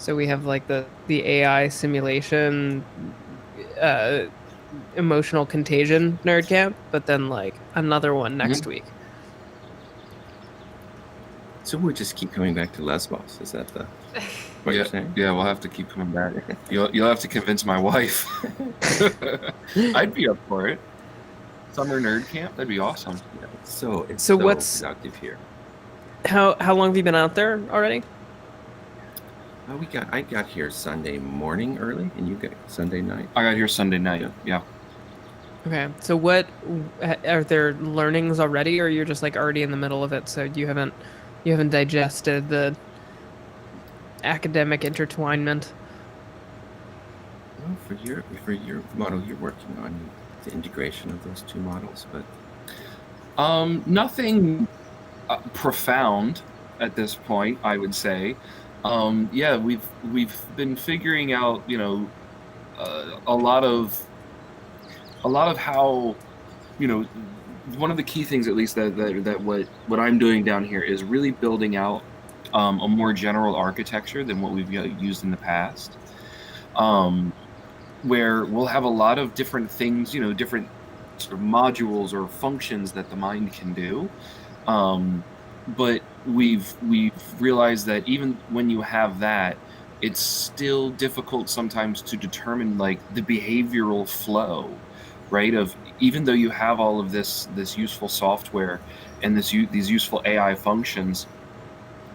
So we have like the AI simulation, emotional contagion nerd camp, but then like another one next week. So we'll just keep coming back to Lesbos. Is that what you're saying? Yeah, we'll have to keep coming back. You'll have to convince my wife. I'd be up for it. Summer nerd camp, that'd be awesome. Yeah, it's so what's productive here. How long have you been out there already? I got here Sunday morning early, and you got Sunday night. I got here Sunday night. Yeah. Okay, so what are there learnings already, or you're just like already in the middle of it, so you haven't digested the academic intertwinement? Well, for your model, you're working on the integration of those two models, but nothing profound at this point, I would say. Yeah, we've been figuring out, a lot of how, one of the key things, at least that what I'm doing down here is really building out a more general architecture than what we've used in the past, where we'll have a lot of different things, different sort of modules or functions that the mind can do. But we've realized that even when you have that, it's still difficult sometimes to determine like the behavioral flow, right? Of even though you have all of this useful software and these useful AI functions,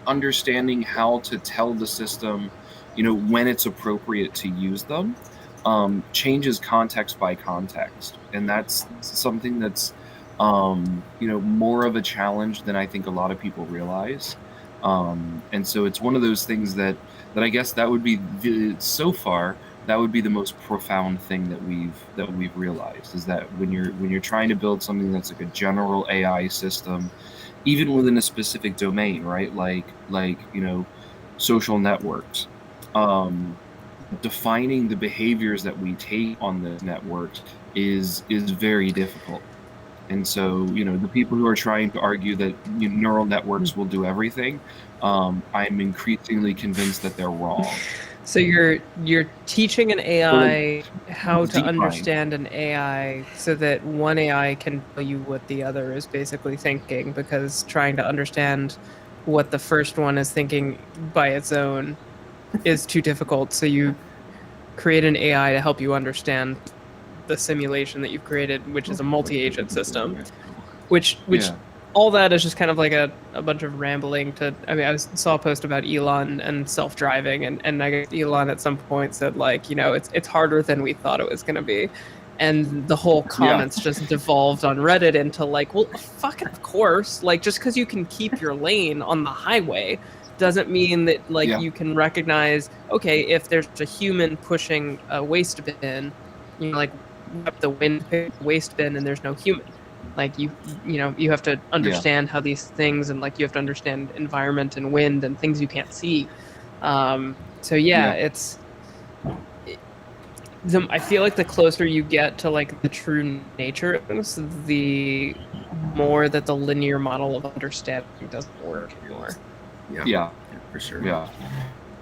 understanding how to tell the system, when it's appropriate to use them, changes context by context, and that's something that's more of a challenge than I think a lot of people realize. And so it's one of those things that I guess that would be so far that would be the most profound thing that we've realized, is that when you're trying to build something that's like a general AI system, even within a specific domain, right? Like social networks, defining the behaviors that we take on the networks is very difficult. And so, the people who are trying to argue that neural networks will do everything, I'm increasingly convinced that they're wrong. So you're teaching an AI how to understand an AI so that one AI can tell you what the other is basically thinking, because trying to understand what the first one is thinking by its own is too difficult. So you create an AI to help you understand the simulation that you've created, which is a multi-agent system, which all that is just kind of like a bunch of rambling I saw a post about Elon and self-driving, and I guess Elon at some point said, like, it's harder than we thought it was going to be. And the whole comments just devolved on Reddit into like, well, fucking of course, like, just because you can keep your lane on the highway doesn't mean that you can recognize, okay, if there's a human pushing a waste bin, like up the waste bin and there's no human. Like you have to understand how these things, and like you have to understand environment and wind and things you can't see. It's I feel like the closer you get to like the true nature of things, the more that the linear model of understanding doesn't work anymore. Yeah, for sure. Yeah.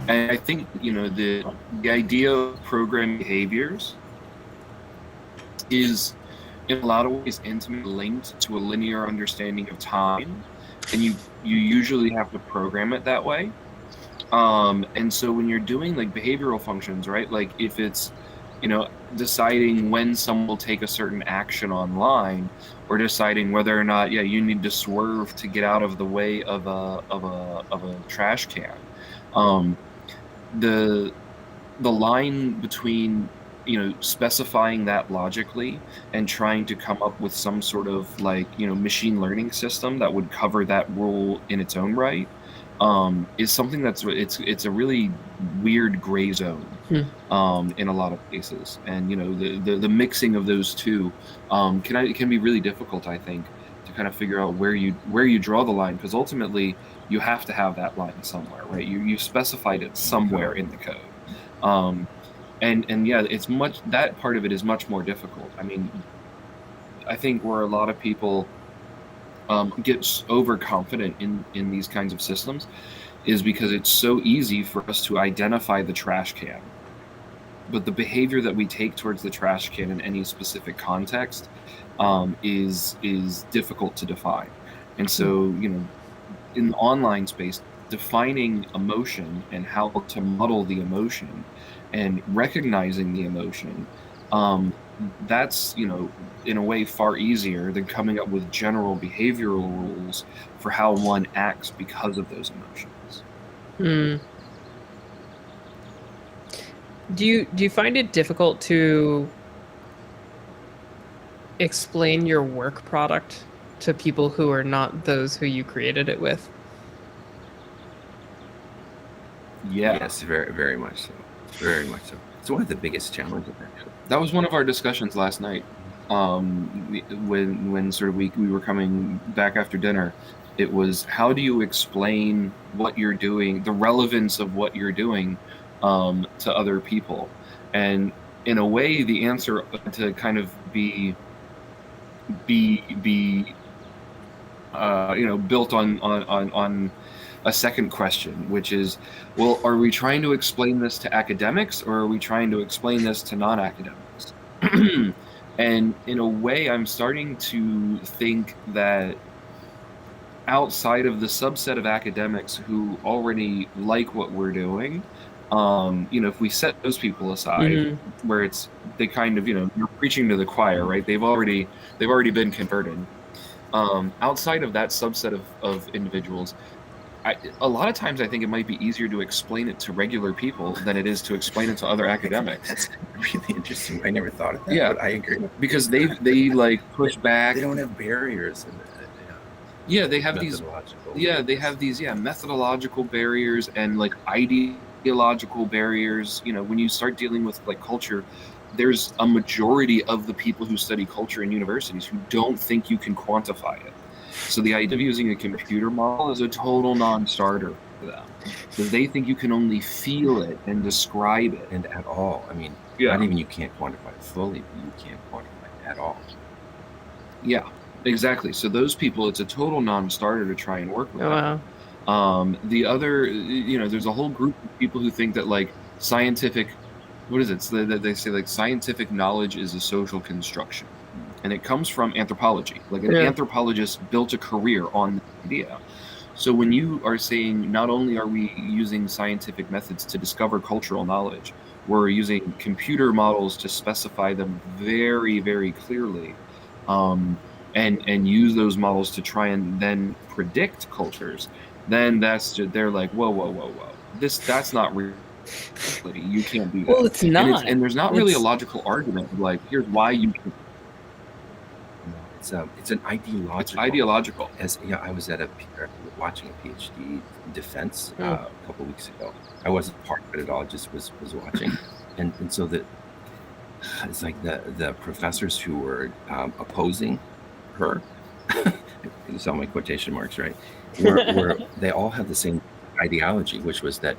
And I think, the idea of program behaviors is in a lot of ways intimately linked to a linear understanding of time, and you usually have to program it that way. And so when you're doing like behavioral functions, right, like if it's deciding when someone will take a certain action online, or deciding whether or not you need to swerve to get out of the way of a trash can, the line between specifying that logically and trying to come up with some sort of like machine learning system that would cover that rule in its own right, is something that's it's a really weird gray zone in a lot of cases. And the mixing of those two can be really difficult, I think, to kind of figure out where you draw the line, because ultimately you have to have that line somewhere, right? You specified it somewhere in the code. And it's that part of it is much more difficult. I mean, I think where a lot of people get overconfident in these kinds of systems is because it's so easy for us to identify the trash can. But the behavior that we take towards the trash can in any specific context is difficult to define. And so, in the online space, defining emotion and how to model the emotion and recognizing the emotion, that's, in a way far easier than coming up with general behavioral rules for how one acts because of those emotions. Do you find it difficult to explain your work product to people who are not those who you created it with? Yeah. Yes, very, very much so. Very much so. It's one of the biggest challenges, actually. That was one of our discussions last night. When sort of we were coming back after dinner, it was, how do you explain what you're doing, the relevance of what you're doing to other people? And in a way, the answer to kind of be built on a second question, which is, well, are we trying to explain this to academics, or are we trying to explain this to non-academics? And in a way, I'm starting to think that outside of the subset of academics who already like what we're doing, if we set those people aside, where they kind of, you're preaching to the choir, right? They've already been converted. Outside of that subset of individuals, a lot of times I think it might be easier to explain it to regular people than it is to explain it to other academics. That's really interesting. I never thought of that. Yeah, but I agree. Because they like push back. They don't have barriers. Yeah, they have these. Yeah, they have these. Yeah, methodological barriers and like ideological barriers. When you start dealing with like culture, there's a majority of the people who study culture in universities who don't think you can quantify it. So the idea of using a computer model is a total non-starter for them, because they think you can only feel it and describe it. And at all. I mean, not even you can't quantify it fully, but you can't quantify it at all. Yeah, exactly. So those people, it's a total non-starter to try and work with. Wow. The other, there's a whole group of people who think that like scientific, what is it? So they say like scientific knowledge is a social construction. And it comes from anthropology. Like an anthropologist built a career on the idea. So when you are saying not only are we using scientific methods to discover cultural knowledge, we're using computer models to specify them very, very clearly, and use those models to try and then predict cultures, then they're like, whoa. That's not real. You can't do that. Well, it's not. And there's not really a logical argument of like, here's why you can. It's an ideological. It's ideological. I was watching a PhD defense a couple weeks ago. I wasn't part of it at all. Just was watching, and so it's like the professors who were opposing her. You saw my quotation marks, right? Where they all have the same ideology, which was that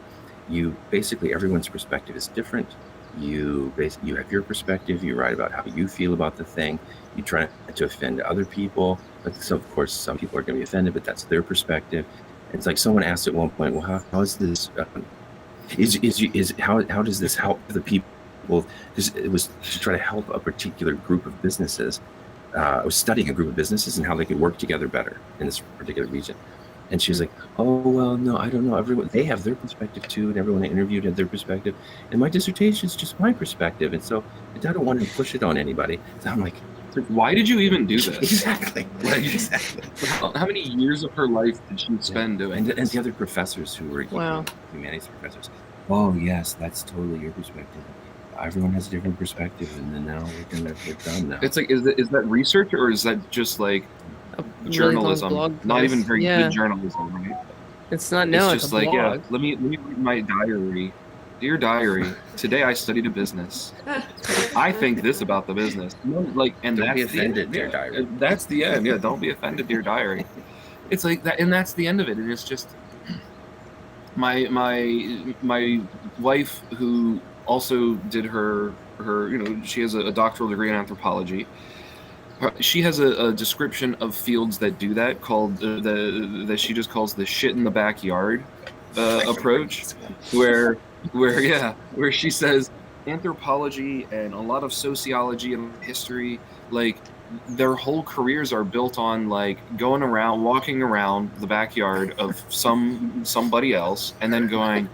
everyone's perspective is different. You have your perspective. You write about how you feel about the thing. You try not to offend other people, but so of course some people are going to be offended, but that's their perspective. It's like someone asked at one point, well, how is this? How does this help the people? It was to try to help a particular group of businesses. I was studying a group of businesses and how they could work together better in this particular region. And she was like, oh, well, no, I don't know. They have their perspective too, and everyone I interviewed had their perspective. And my dissertation is just my perspective. And so I don't want to push it on anybody. So I'm like, why did you even do this? Exactly. Exactly. How many years of her life did she spend doing and the other professors who were humanities professors, oh, yes, that's totally your perspective. Everyone has a different perspective, and then now we're done now. It's like, is that research, or is that just like journalism? Really not even very good journalism, right? It's not. No, it's just like, let me read my diary. Dear diary, today I studied a business. I think this about the business. And don't be offended, dear diary. That's the end. Yeah, don't be offended, dear diary. It's like that, and that's the end of it. And it's just my wife, who also did her she has a doctoral degree in anthropology. She has a description of fields that do that called that she just calls the shit in the backyard. approach, where she says anthropology and a lot of sociology and history, like their whole careers are built on like walking around the backyard of somebody else, and then going,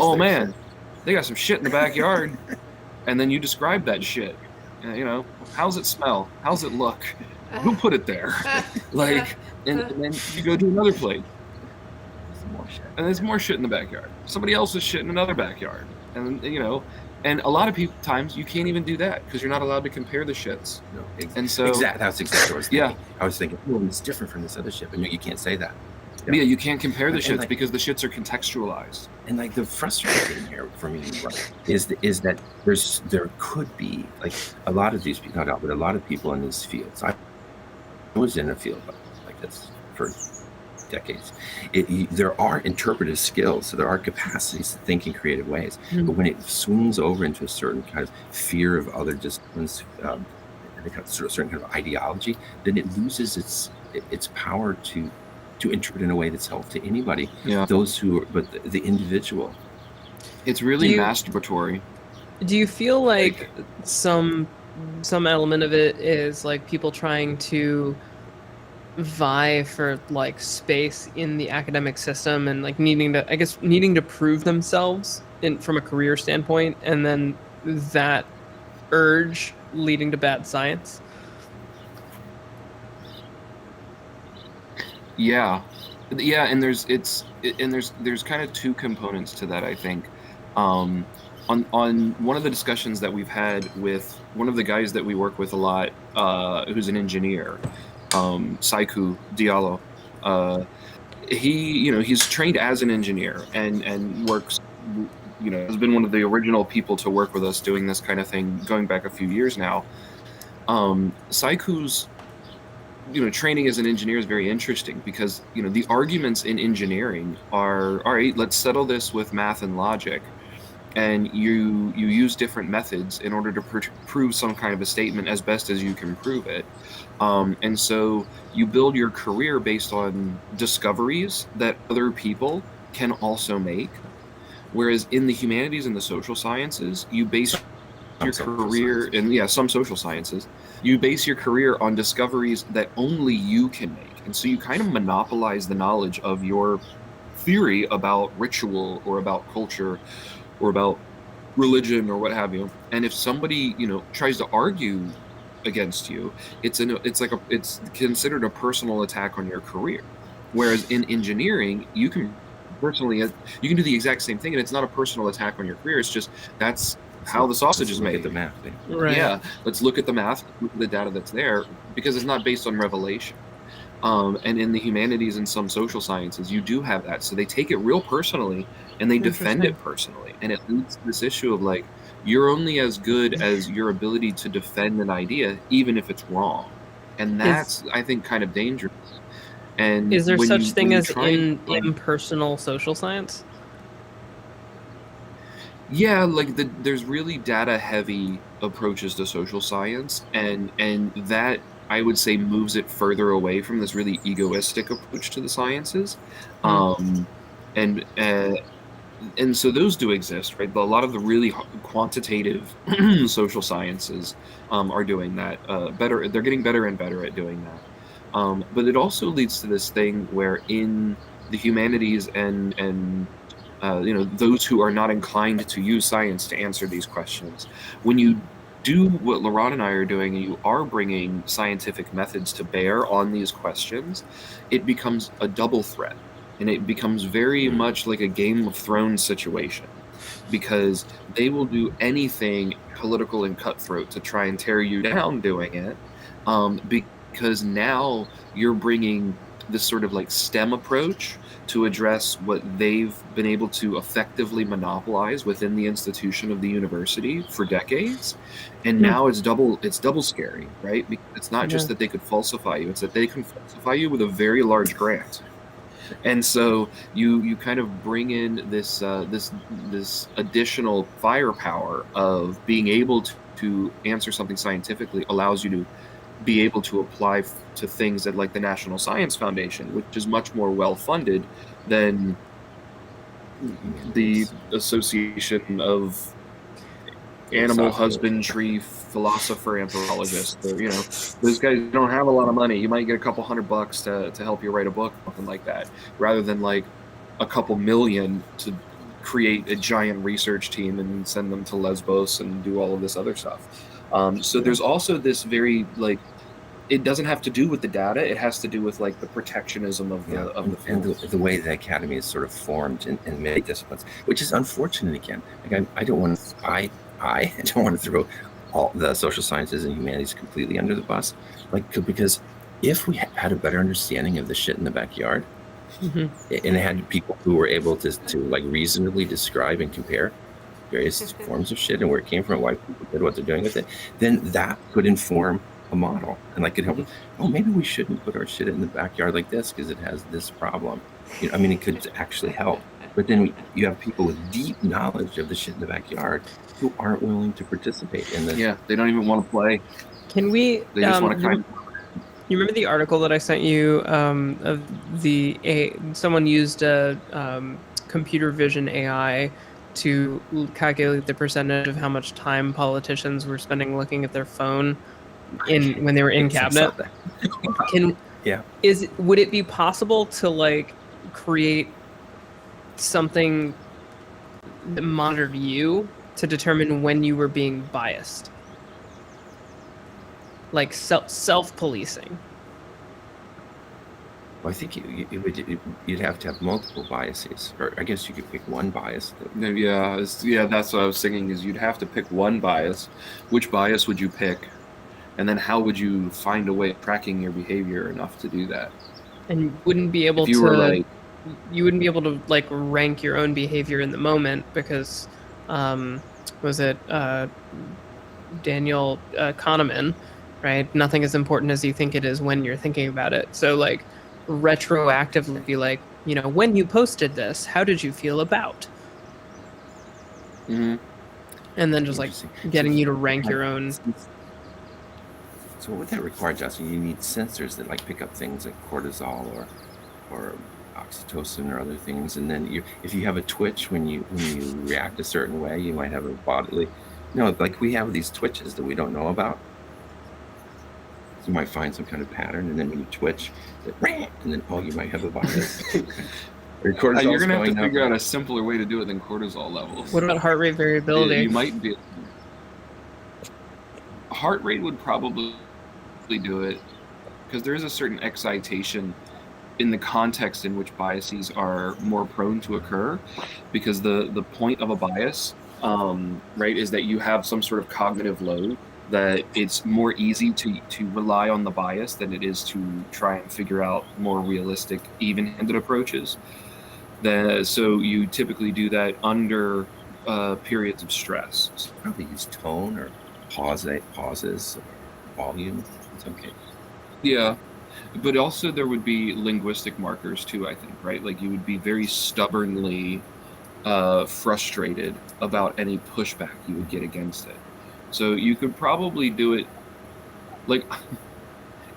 oh man, they got some shit in the backyard, and then you describe that shit. You know, how's it smell? How's it look? Who put it there? Like, and then you go to another place, and there's more shit in the backyard. Somebody else's shit in another backyard, and you know, and a lot of times you can't even do that because you're not allowed to compare the shits. No, and so that's exactly what I was thinking. Yeah, I was thinking, well, it's different from this other shit, but no, you can't say that. Yeah, you can't compare the shits because the shits are contextualized. And like the frustrating thing here for me, right, is that there could be like a lot of these people, not all, but a lot of people in these fields. I was in a field like this for decades. There are interpretive skills, so there are capacities to think in creative ways. Mm-hmm. But when it swings over into a certain kind of fear of other disciplines, certain kind of ideology, then it loses its power to interpret in a way that's helpful to anybody. Yeah. Those who are, but the individual. It's really masturbatory. Do you feel like some element of it is like people trying to vie for like space in the academic system and like needing to prove themselves from a career standpoint, and then that urge leading to bad science? Yeah, and there's kind of two components to that, I think. On one of the discussions that we've had with one of the guys that we work with a lot, who's an engineer, Saiku Diallo, he's trained as an engineer and works, has been one of the original people to work with us doing this kind of thing going back a few years now. Saiku's training as an engineer is very interesting because, the arguments in engineering are, all right, let's settle this with math and logic. And you use different methods in order to prove some kind of a statement as best as you can prove it. And so you build your career based on discoveries that other people can also make. Whereas in the humanities and the social sciences, you base your career in some social sciences. You base your career on discoveries that only you can make. And so you kind of monopolize the knowledge of your theory about ritual or about culture or about religion or what have you. And if somebody, tries to argue against you, it's considered a personal attack on your career. Whereas in engineering, you can do the exact same thing, and it's not a personal attack on your career. It's just that's how the sausage is made. Look at the math. Right. Yeah, let's look at the math, look at the data that's there, because it's not based on revelation. And in the humanities and some social sciences, you do have that. So they take it real personally, and they defend it personally. And it leads to this issue of like, you're only as good as your ability to defend an idea, even if it's wrong. And that's, I think, kind of dangerous. And is there such thing as impersonal social science? Yeah, there's really data-heavy approaches to social science, and that, I would say, moves it further away from this really egoistic approach to the sciences. And so those do exist, right? But a lot of the really quantitative social sciences are doing that better. They're getting better and better at doing that. But it also leads to this thing where in the humanities and those who are not inclined to use science to answer these questions, when you do what Laurent and I are doing, and you are bringing scientific methods to bear on these questions, it becomes a double threat. And it becomes very much like a Game of Thrones situation, because they will do anything political and cutthroat to try and tear you down doing it, because now you're bringing this sort of like STEM approach to address what they've been able to effectively monopolize within the institution of the university for decades. And now it's double scary, right? Because it's not just that they could falsify you, it's that they can falsify you with a very large grant. And so you kind of bring in this additional firepower of being able to answer something scientifically, allows you to be able to apply to things at like the National Science Foundation, which is much more well funded than the Association of Animal Husbandry Philosopher Anthropologists. Those guys don't have a lot of money. You might get a couple $100 to help you write a book, something like that, rather than like a couple million to create a giant research team and send them to Lesbos and do all of this other stuff. So there's also this very like, it doesn't have to do with the data. It has to do with like the protectionism of the field. And the way the academy is sort of formed in many disciplines, which is unfortunate again. Like I don't want to throw all the social sciences and humanities completely under the bus, because if we had a better understanding of the shit in the backyard, and it had people who were able to like reasonably describe and compare various forms of shit and where it came from, why people did what they're doing with it, then that could inform a model and like could help. Oh, maybe we shouldn't put our shit in the backyard like this because it has this problem. I mean, it could actually help. But then you have people with deep knowledge of the shit in the backyard who aren't willing to participate in this. Yeah, they don't even want to play. Can we? They just want to You remember the article that I sent you of someone used a computer vision AI to calculate the percentage of how much time politicians were spending looking at their phone when they were in cabinet? Would it be possible to like create something that monitored you to determine when you were being biased? Like self-policing. Well, I think you'd have to have multiple biases, or I guess you could pick one bias. Yeah, that's what I was thinking. Is you'd have to pick one bias. Which bias would you pick, and then how would you find a way of tracking your behavior enough to do that? And you wouldn't be able to like rank your own behavior in the moment because, was it Daniel Kahneman? Right? Nothing as important as you think it is when you're thinking about it. So like retroactively be like, when you posted this, how did you feel about? Mm-hmm. And then just like getting you to rank your own. So what would that require, Justin? You need sensors that like pick up things like cortisol or oxytocin or other things. And then if you have a twitch when you react a certain way, you might have a bodily, like we have these twitches that we don't know about. You might find some kind of pattern, and then when you twitch, and then you might have a bias. You're going to have to figure out a simpler way to do it than cortisol levels. What about heart rate variability? You might be. Heart rate would probably do it because there is a certain excitation in the context in which biases are more prone to occur, because the point of a bias, right, is that you have some sort of cognitive load, that it's more easy to rely on the bias than it is to try and figure out more realistic, even-handed approaches. So you typically do that under periods of stress. So probably use tone or pauses, volume in some cases. Yeah, but also there would be linguistic markers too, I think, right? Like you would be very stubbornly frustrated about any pushback you would get against it. So you could probably do it, like,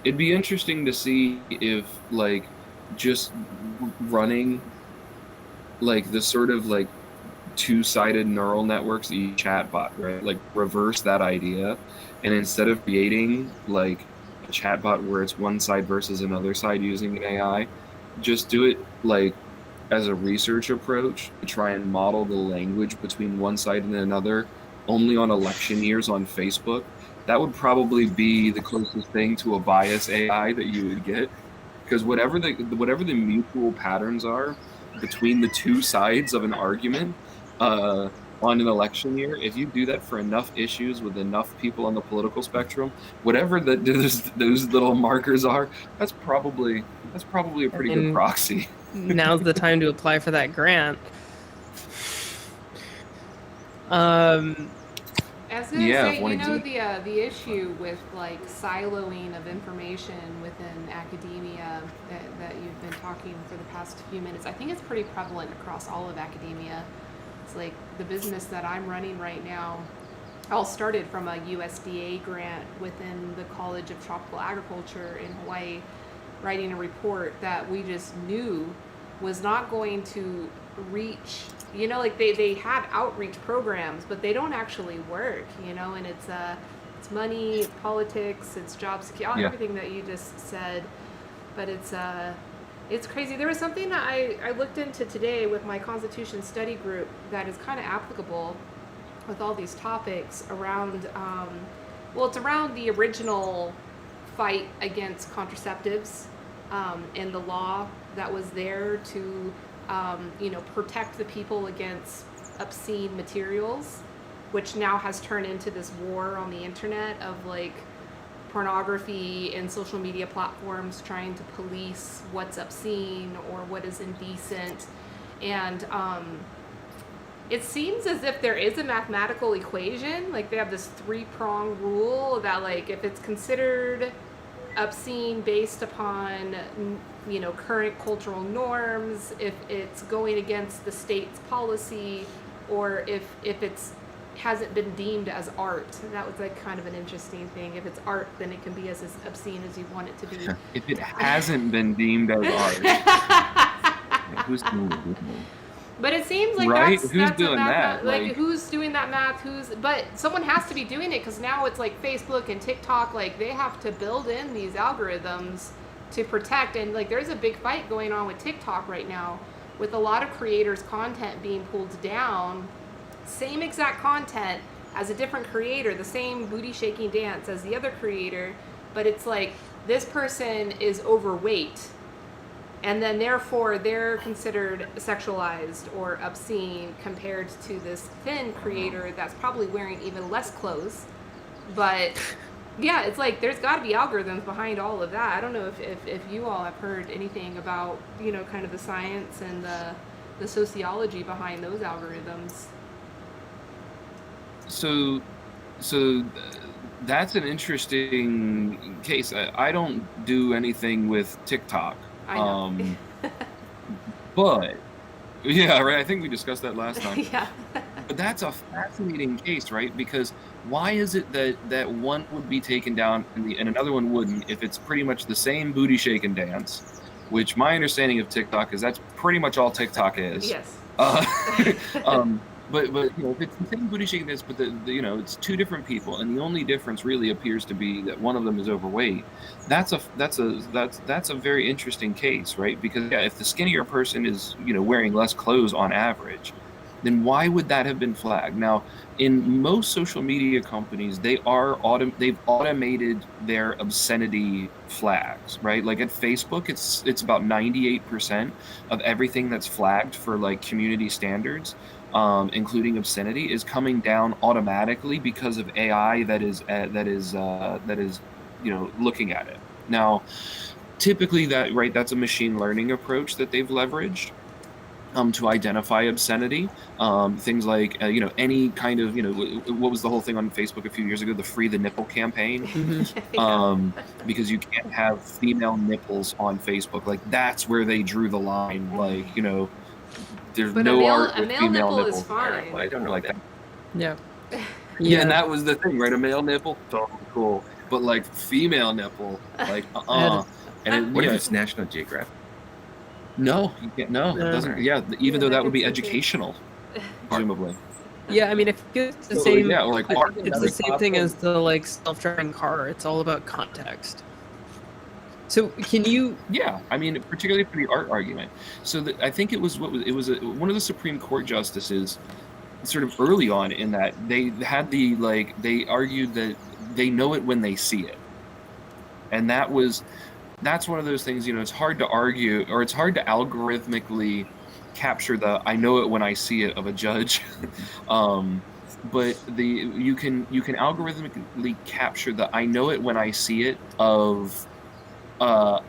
it'd be interesting to see if, like, just running, like, the sort of, like, two-sided neural networks that you chatbot, right? Like, reverse that idea, and instead of creating, like, a chatbot where it's one side versus another side using an AI, just do it, like, as a research approach to try and model the language between one side and another, only on election years on Facebook. That would probably be the closest thing to a bias AI that you would get, because whatever the mutual patterns are between the two sides of an argument on an election year, if you do that for enough issues with enough people on the political spectrum, whatever those little markers are, that's probably a pretty good proxy. Now's the time to apply for that grant. As I say, the issue with like siloing of information within academia that you've been talking for the past few minutes, I think it's pretty prevalent across all of academia. It's like the business that I'm running right now all started from a USDA grant within the College of Tropical Agriculture in Hawaii, writing a report that we just knew was not going to reach, you know, like they have outreach programs, but they don't actually work, you know, and it's money, it's politics, it's job security, everything that you just said. But it's crazy. There was something that I looked into today with my Constitution study group that is kind of applicable with all these topics around, well, it's around the original fight against contraceptives and the law that was there to, you know, protect the people against obscene materials, which now has turned into this war on the internet of like pornography and social media platforms trying to police what's obscene or what is indecent. And it seems as if there is a mathematical equation, like they have this 3-prong rule that like if it's considered obscene based upon, you know, current cultural norms, if it's going against the state's policy, or if it's hasn't been deemed as art. That was like kind of an interesting thing. If it's art, then it can be as obscene as you want it to be. If it hasn't been deemed as art, Who's doing it? But it seems like right? that's Who's a doing that? Like who's doing that math? But someone has to be doing it, because now it's like Facebook and TikTok, like they have to build in these algorithms to protect. And like there's a big fight going on with TikTok right now, with a lot of creators' content being pulled down. Same exact content as a different creator, the same booty shaking dance as the other creator, but it's like this person is overweight, and then therefore they're considered sexualized or obscene compared to this thin creator that's probably wearing even less clothes. But yeah, it's like there's got to be algorithms behind all of that. I don't know if you all have heard anything about, you know, kind of the science and the sociology behind those algorithms. So that's an interesting case. I don't do anything with TikTok. I know. But yeah, right. I think we discussed that last time. Yeah. But that's a fascinating case, right? Because why is it that one would be taken down and another one wouldn't, if it's pretty much the same booty shake and dance, which my understanding of TikTok is that's pretty much all TikTok is. Yes. But you know, if it's the same booty shaking dance, but the you know, it's two different people, and the only difference really appears to be that one of them is overweight. That's a very interesting case, right? Because yeah, if the skinnier person is, you know, wearing less clothes on average, then why would that have been flagged? Now, in most social media companies, they've automated their obscenity flags, right? Like at Facebook, it's about 98% of everything that's flagged for like community standards, including obscenity, is coming down automatically because of AI that is you know, looking at it. Now, typically that's a machine learning approach that they've leveraged to identify obscenity. Things like you know, any kind of, you know, what was the whole thing on Facebook a few years ago, the Free the Nipple campaign. Because you can't have female nipples on Facebook. Like that's where they drew the line. Like, you know, there's no art with female nipple nipples. is fine. I don't know like that. Yeah. Yeah, and that was the thing, right? A male nipple, totally cool. But like female nipple, like And What if it's National Geographic? No, you can't. No, it doesn't. Yeah, even though that would be educational, presumably. Yeah, I mean, if it's the So, same, yeah, or like I art. think it's the same thing as the like self-driving car. It's all about context. So can you? Yeah, I mean, particularly for the art argument. So I think it was one of the Supreme Court justices, sort of early on in that they had they argued that they know it when they see it, and that's one of those things, you know, it's hard to argue, or it's hard to algorithmically capture the "I know it when I see it" of a judge. But you can algorithmically capture the "I know it when I see it" of a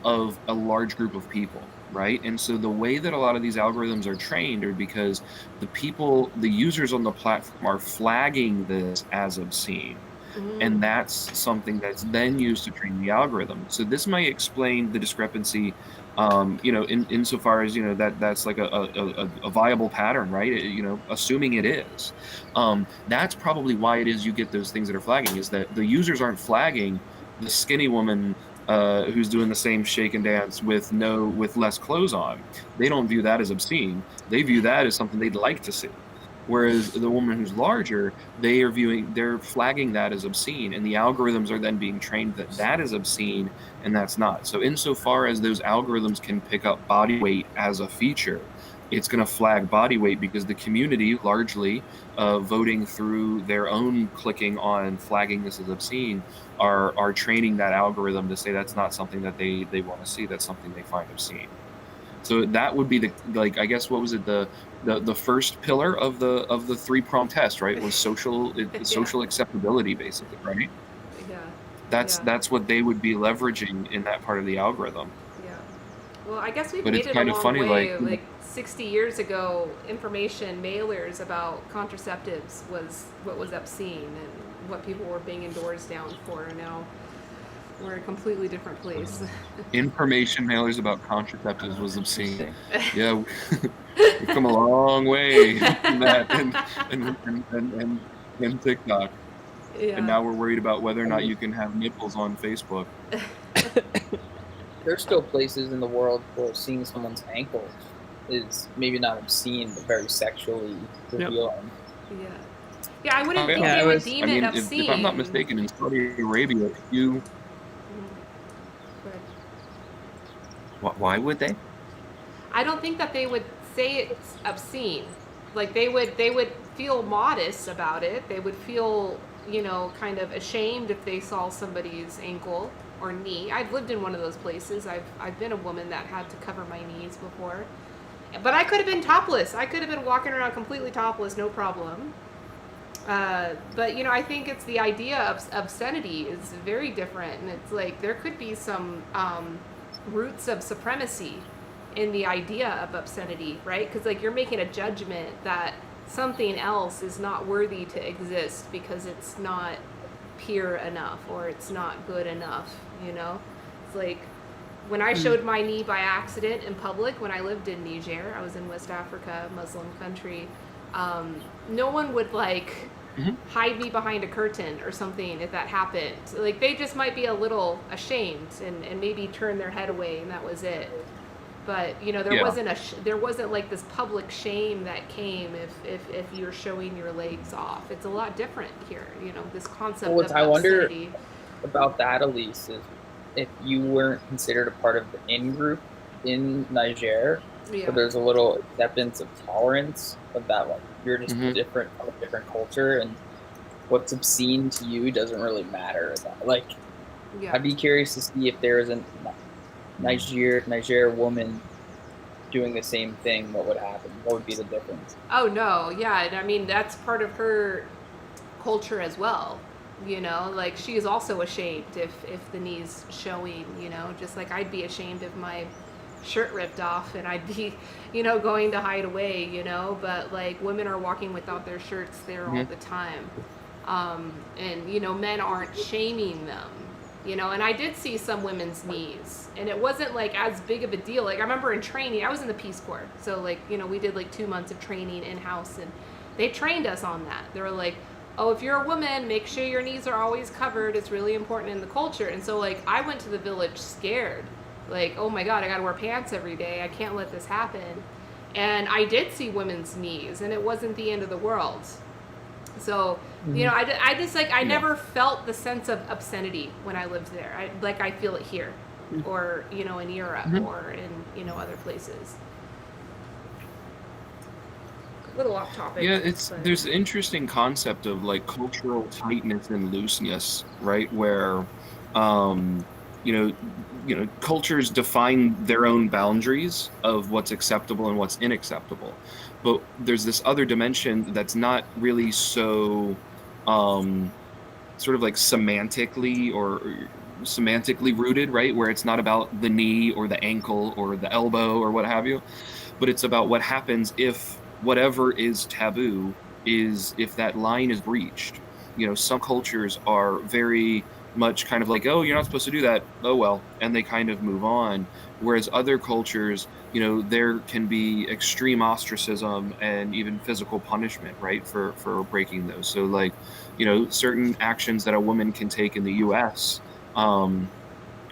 large group of people, right? And so the way that a lot of these algorithms are trained are because the users on the platform are flagging this as obscene. And that's something that's then used to train the algorithm. So this might explain the discrepancy, you know, insofar as, you know, that's like a viable pattern, right? You know, assuming it is. That's probably why it is you get those things that are flagging, is that the users aren't flagging the skinny woman who's doing the same shake and dance with less clothes on. They don't view that as obscene. They view that as something they'd like to see. Whereas the woman who's larger, they're flagging that as obscene, and the algorithms are then being trained that that is obscene and that's not. So insofar as those algorithms can pick up body weight as a feature, it's going to flag body weight because the community, largely voting through their own clicking on flagging this as obscene, are training that algorithm to say that's not something that they want to see. That's something they find obscene. So that would be I guess, what was it, the first pillar of the 3-pronged test, right? Was social acceptability, basically, right? Yeah. That's what they would be leveraging in that part of the algorithm. Yeah. Well, I guess we've But made it's it kind a of long funny, way. like 60 years ago, information mailers about contraceptives was what was obscene and what people were banging doors down for. And now we're in a completely different place. Information mailers about contraceptives was obscene. Yeah, we've come a long way from that and TikTok. Yeah. And now we're worried about whether or not you can have nipples on Facebook. There's still places in the world where seeing someone's ankles is maybe not obscene, but very sexually revealing. Yeah. Yeah, I wouldn't think they would deem it obscene. If I'm not mistaken, in Saudi Arabia, you... Why would they? I don't think that they would say it's obscene. Like they would feel modest about it. They would feel, kind of ashamed if they saw somebody's ankle or knee. I've lived in one of those places. I've been a woman that had to cover my knees before. But I could have been topless. I could have been walking around completely topless, no problem. But I think it's the idea of obscenity is very different, and it's like there could be some roots of supremacy in the idea of obscenity, right? Because like you're making a judgment that something else is not worthy to exist because it's not pure enough or it's not good enough. It's like when I showed my knee by accident in public when I lived in Niger. I was in West Africa, Muslim country. No one would hide me behind a curtain or something if that happened. Like they just might be a little ashamed and maybe turn their head away, and that was it. But there wasn't like this public shame that came if you're showing your legs off. It's a lot different here. This concept of obscenity. I wonder about that, Elise, is if you weren't considered a part of the in-group in Niger, so there's a little acceptance of tolerance of that, like you're just different from a different culture, and what's obscene to you doesn't really matter. I'd be curious to see if there is a Niger woman doing the same thing. What would happen? What would be the difference? Oh no, yeah, I mean that's part of her culture as well. Like she is also ashamed if the knee's showing. Just like I'd be ashamed if my shirt ripped off and I'd be going to hide away, but like women are walking without their shirts there all the time, and men aren't shaming them, and I did see some women's knees and it wasn't like as big of a deal. Like I remember in training, I was in the Peace Corps, so like we did like 2 months of training in-house, and they trained us on that. They were like, oh, if you're a woman, make sure your knees are always covered. It's really important in the culture. And so like I went to the village scared. Like, oh my God, I gotta wear pants every day. I can't let this happen. And I did see women's knees, and it wasn't the end of the world. So, I just like, I never felt the sense of obscenity when I lived there. I feel it here, or, in Europe, or in, other places. A little off topic. Yeah, there's an interesting concept of like cultural tightness and looseness, right? Where, cultures define their own boundaries of what's acceptable and what's unacceptable. But there's this other dimension that's not really so sort of like semantically rooted, right? Where it's not about the knee or the ankle or the elbow or what have you, but it's about what happens if whatever is taboo if that line is breached. Some cultures are very much kind of like, oh, you're not supposed to do that, oh well, and they kind of move on. Whereas other cultures, there can be extreme ostracism and even physical punishment, right, for breaking those. So like, certain actions that a woman can take in the US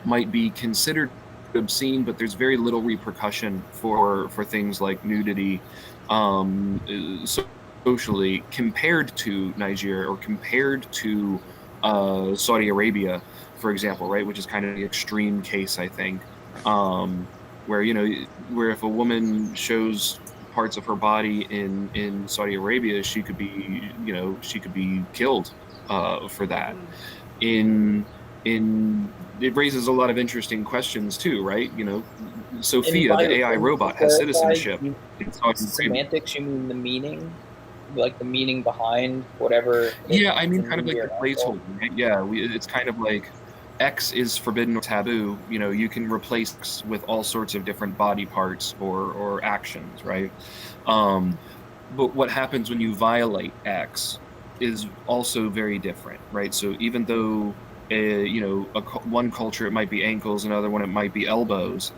might be considered obscene, but there's very little repercussion for things like nudity socially, compared to Nigeria or compared to Saudi Arabia, for example, right, which is kind of the extreme case, I think, where where if a woman shows parts of her body in Saudi Arabia, she could be killed for that. It raises a lot of interesting questions too, right? Sophia, the AI robot, has citizenship. Semantics, you mean the meaning? Like the meaning behind whatever? Yeah, I mean kind of like the placeholder, right? Yeah, it's kind of like X is forbidden or taboo. You can replace X with all sorts of different body parts or actions, right? But what happens when you violate X is also very different, right? So even though one culture it might be ankles, another one it might be elbows,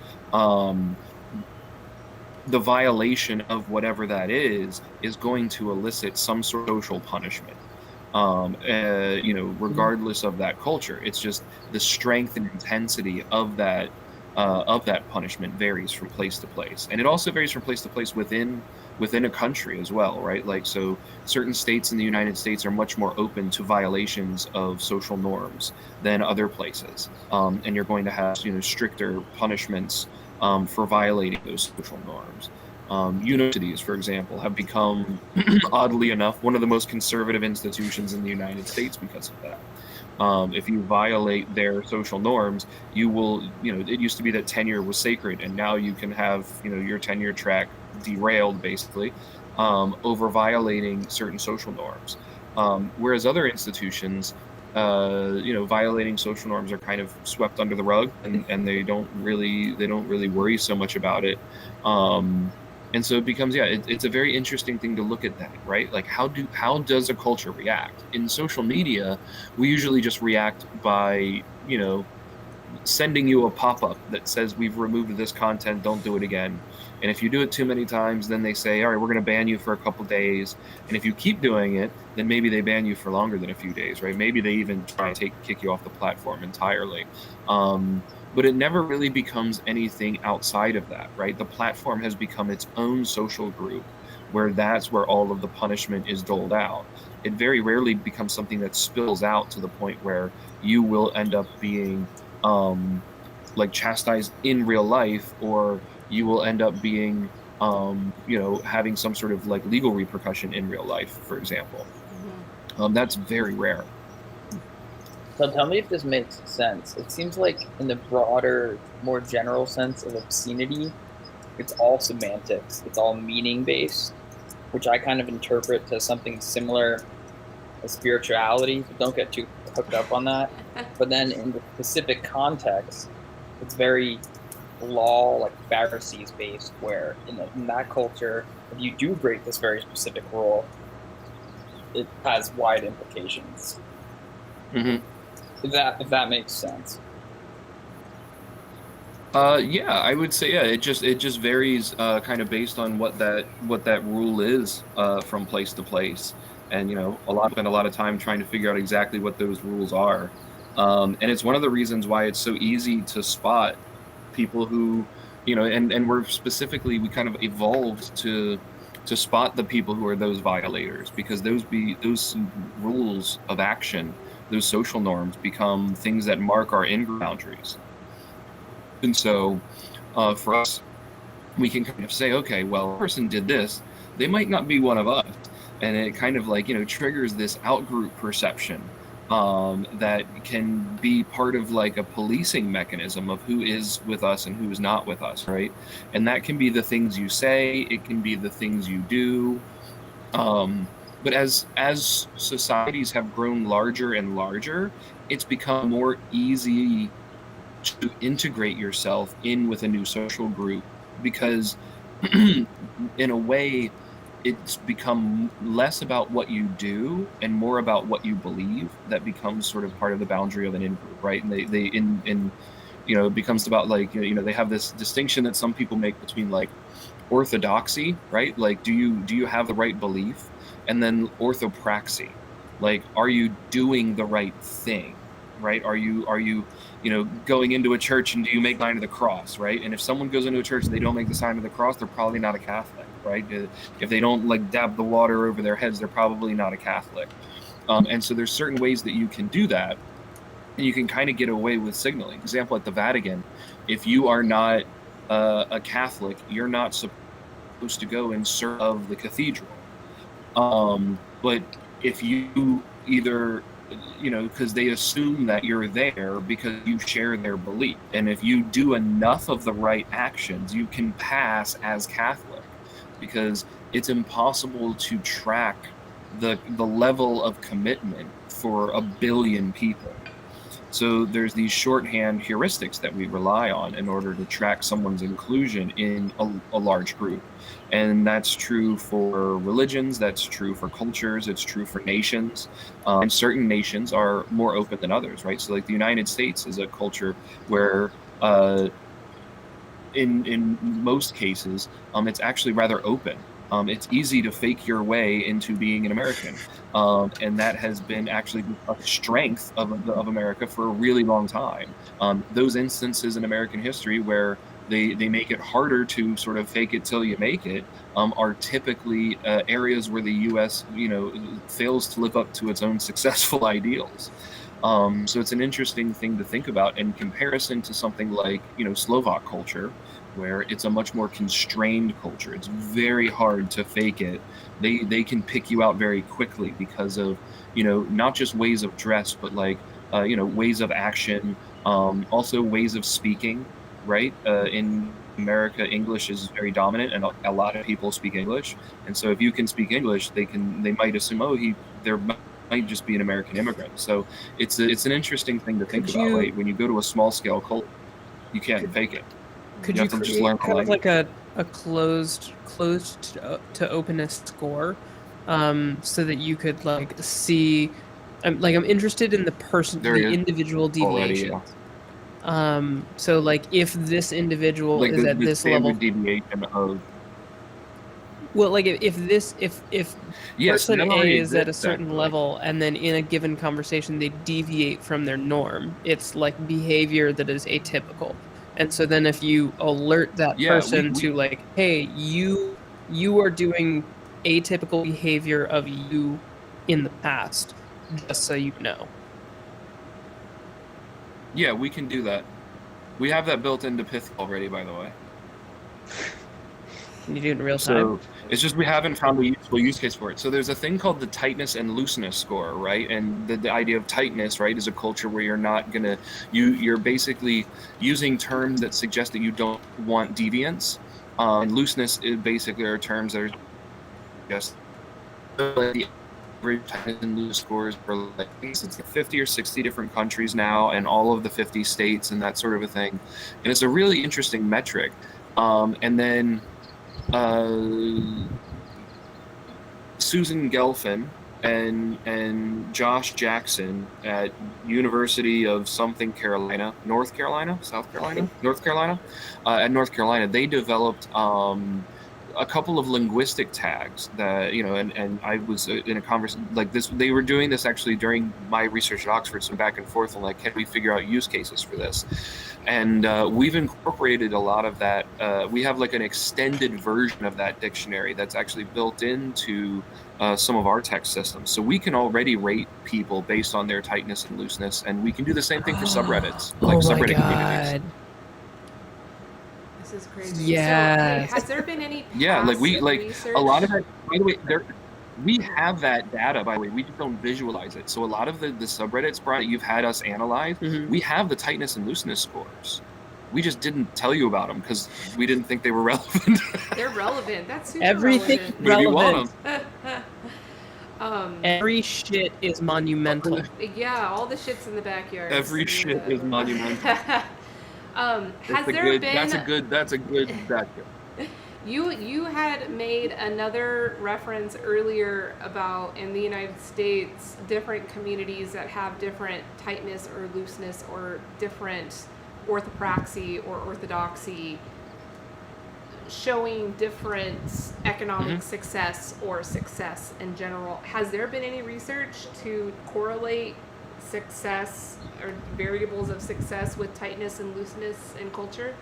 the violation of whatever that is going to elicit some sort of social punishment, regardless of that culture. It's just the strength and intensity of that punishment varies from place to place, and it also varies from place to place within a country as well, right? Like, so certain states in the United States are much more open to violations of social norms than other places, and you're going to have stricter punishments for violating those social norms. Universities, for example, have become, oddly enough, one of the most conservative institutions in the United States because of that. If you violate their social norms, you will, it used to be that tenure was sacred, and now you can have, your tenure track derailed, basically, over violating certain social norms. Whereas other institutions, violating social norms are kind of swept under the rug, and they don't really worry so much about it. And so it becomes, it's a very interesting thing to look at that, right? Like, how does a culture react? In social media, we usually just react by, sending you a pop-up that says, we've removed this content, don't do it again. And if you do it too many times, then they say, all right, we're going to ban you for a couple days. And if you keep doing it, then maybe they ban you for longer than a few days, right? Maybe they even try to kick you off the platform entirely. But it never really becomes anything outside of that, right? The platform has become its own social group where that's where all of the punishment is doled out. It very rarely becomes something that spills out to the point where you will end up being chastised in real life, or you will end up being, having some sort of legal repercussion in real life, for example. Mm-hmm. That's very rare. So tell me if this makes sense. It seems like in the broader, more general sense of obscenity, it's all semantics. It's all meaning-based, which I kind of interpret to something similar as spirituality. So don't get too hooked up on that. But then in the specific context, it's very law, like Pharisees-based, where in that culture, if you do break this very specific rule, it has wide implications. Mm-hmm. If that makes sense. Yeah, I would say it just varies kind of based on what that rule is from place to place, and spend a lot of time trying to figure out exactly what those rules are, and it's one of the reasons why it's so easy to spot people who and we kind of evolved to spot the people who are those violators, because those rules of action, those social norms, become things that mark our in-group boundaries. And so for us, we can kind of say, okay, well, a person did this, they might not be one of us. And it kind of triggers this out-group perception that can be part of a policing mechanism of who is with us and who is not with us, right? And that can be the things you say, it can be the things you do. But as societies have grown larger and larger, it's become more easy to integrate yourself in with a new social group, because in a way it's become less about what you do and more about what you believe that becomes sort of part of the boundary of an in-group, right? And it becomes about they have this distinction that some people make between orthodoxy, right? Do you have the right belief? And then orthopraxy, are you doing the right thing? right? Are you going into a church and do you make the sign of the cross, right? And if someone goes into a church and they don't make the sign of the cross, they're probably not a Catholic, right? If they don't like dab the water over their heads, they're probably not a Catholic. And so there's certain ways that you can do that, and you can kind of get away with signaling. For example, at the Vatican, if you are not a Catholic, you're not supposed to go and serve the cathedral. But if you either, because they assume that you're there because you share their belief. And if you do enough of the right actions, you can pass as Catholic, because it's impossible to track the level of commitment for 1 billion people. So there's these shorthand heuristics that we rely on in order to track someone's inclusion in a large group. And that's true for religions, that's true for cultures, it's true for nations. And certain nations are more open than others, right? So like the United States is a culture where in most cases, it's actually rather open. It's easy to fake your way into being an American. And that has been actually a strength of America for a really long time. Those instances in American history where they make it harder to sort of fake it till you make it are typically areas where the U.S. fails to live up to its own successful ideals. So it's an interesting thing to think about in comparison to something like Slovak culture, where it's a much more constrained culture. It's very hard to fake it. They can pick you out very quickly because of not just ways of dress, but like ways of action, also ways of speaking. Right? In America, English is very dominant, and a lot of people speak English. And so if you can speak English, they might assume, there might just be an American immigrant. So it's an interesting thing to think about. Right? When you go to a small scale cult, you can't fake it. Could you create kind of like a closed to openness score, so that you could like see? I'm interested in the individual deviations. Already, yeah. So like if this individual is at this level, deviation of, well, like if person A is at a certain level, and then in a given conversation they deviate from their norm, it's like behavior that is atypical. And so then if you alert that person to like, hey, you are doing atypical behavior of you in the past, just so you know. Yeah, we can do that. We have that built into Pyth already, by the way. Can you do it in real time? So it's just we haven't found a useful use case for it. So there's a thing called the tightness and looseness score, right? And the idea of tightness, right, is a culture where you're not gonna you're basically using terms that suggest that you don't want deviance. And looseness is basically are terms that are just the tightness and loose scores for like it's 50 or 60 different countries now, and all of the 50 states and that sort of a thing. And it's a really interesting metric. And then Susan Gelfand and Josh Jackson at University of something Carolina, North Carolina, at North Carolina, they developed a couple of linguistic tags that, and I was in a conversation like this. They were doing this actually during my research at Oxford, so back and forth, and like, can we figure out use cases for this? And we've incorporated a lot of that. We have like an extended version of that dictionary that's actually built into some of our text systems. So we can already rate people based on their tightness and looseness, and we can do the same thing for subreddits, like subreddit communities. This is crazy. Yeah. So, has there been any research? A lot of that, by the way, we have that data, by the way, we just don't visualize it. So a lot of the subreddits, Brian, you've had us analyze, we have the tightness and looseness scores. We just didn't tell you about them because we didn't think they were relevant. They're relevant. That's super everything relevant. Every shit is monumental. Yeah, all the shits in the backyard. Every shit is monumental. Has there been? That's a good backyard. You had made another reference earlier about in the United States different communities that have different tightness or looseness or different orthopraxy or orthodoxy, showing different economic success or success in general. Has there been any research to correlate success or variables of success with tightness and looseness in culture?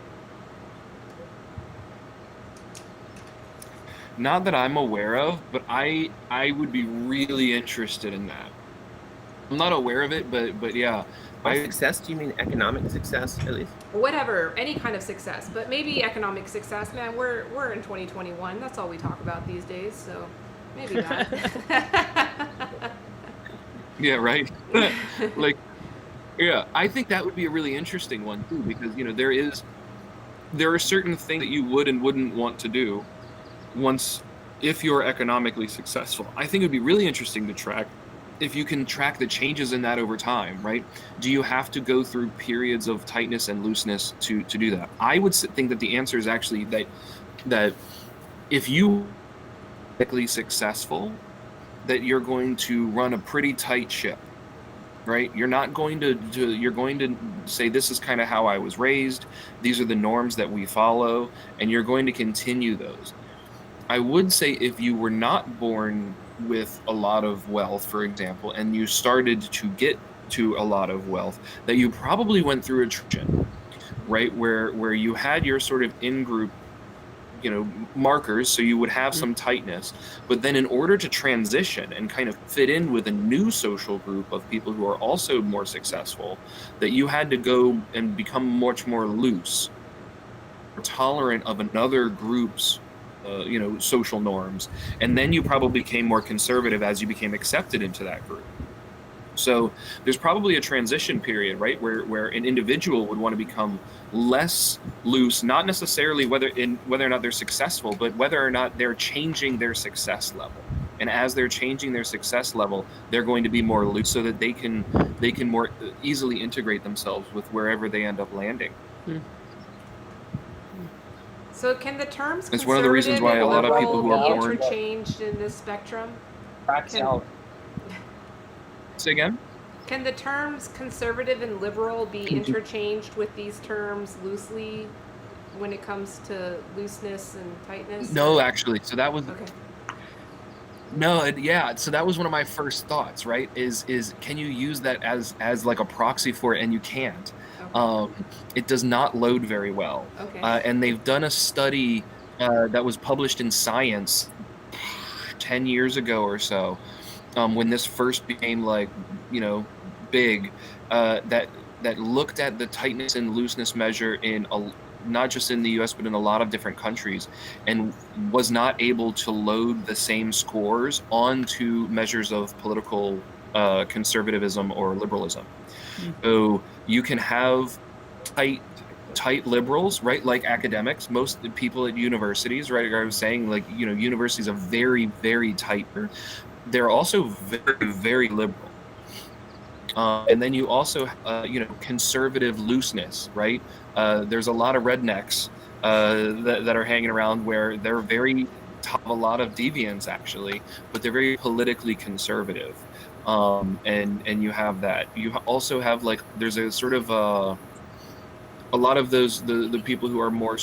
Not that I'm aware of, but I would be really interested in that. I'm not aware of it, but yeah. By success, do you mean economic success, at least? Whatever, any kind of success, but maybe economic success. Man, we're in 2021. That's all we talk about these days, so maybe not. Yeah, right. Like, yeah, I think that would be a really interesting one too, because there are certain things that you would and wouldn't want to do if you're economically successful. I think it would be really interesting to track if you can track the changes in that over time, right? Do you have to go through periods of tightness and looseness to do that? I would think that the answer is actually that if you are economically successful, that you're going to run a pretty tight ship, right? You're not going to you're going to say, this is kind of how I was raised, these are the norms that we follow, and you're going to continue those. I would say if you were not born with a lot of wealth, for example, and you started to get to a lot of wealth, that you probably went through attrition, right? Where you had your sort of in-group, markers, so you would have some tightness, but then in order to transition and kind of fit in with a new social group of people who are also more successful, that you had to go and become much more loose, tolerant of another group's social norms, and then you probably became more conservative as you became accepted into that group. So there's probably a transition period, right, where an individual would want to become less loose, not necessarily whether or not they're successful, but whether or not they're changing their success level. And as they're changing their success level, they're going to be more loose so that they can more easily integrate themselves with wherever they end up landing. So can the terms it's one of the reasons why a lot of people who are born interchanged in this spectrum? Say again? Can the terms conservative and liberal be interchanged with these terms loosely when it comes to looseness and tightness? No, actually. So that was okay. No, yeah. So that was one of my first thoughts, right? Is can you use that as like a proxy for it? And you can't. Okay. It does not load very well. Okay. And they've done a study that was published in Science 10 years ago or so, when this first became big, that looked at the tightness and looseness measure in not just in the US, but in a lot of different countries, and was not able to load the same scores onto measures of political conservatism or liberalism. So you can have tight liberals, right? Like academics, most people at universities, right? I was saying, universities are very, very tight. They're also very, very liberal. And then you also, conservative looseness, right? There's a lot of rednecks that are hanging around where they're very have a lot of deviance actually, but they're very politically conservative. And you have that. You also have there's a sort of a lot of those the people who are more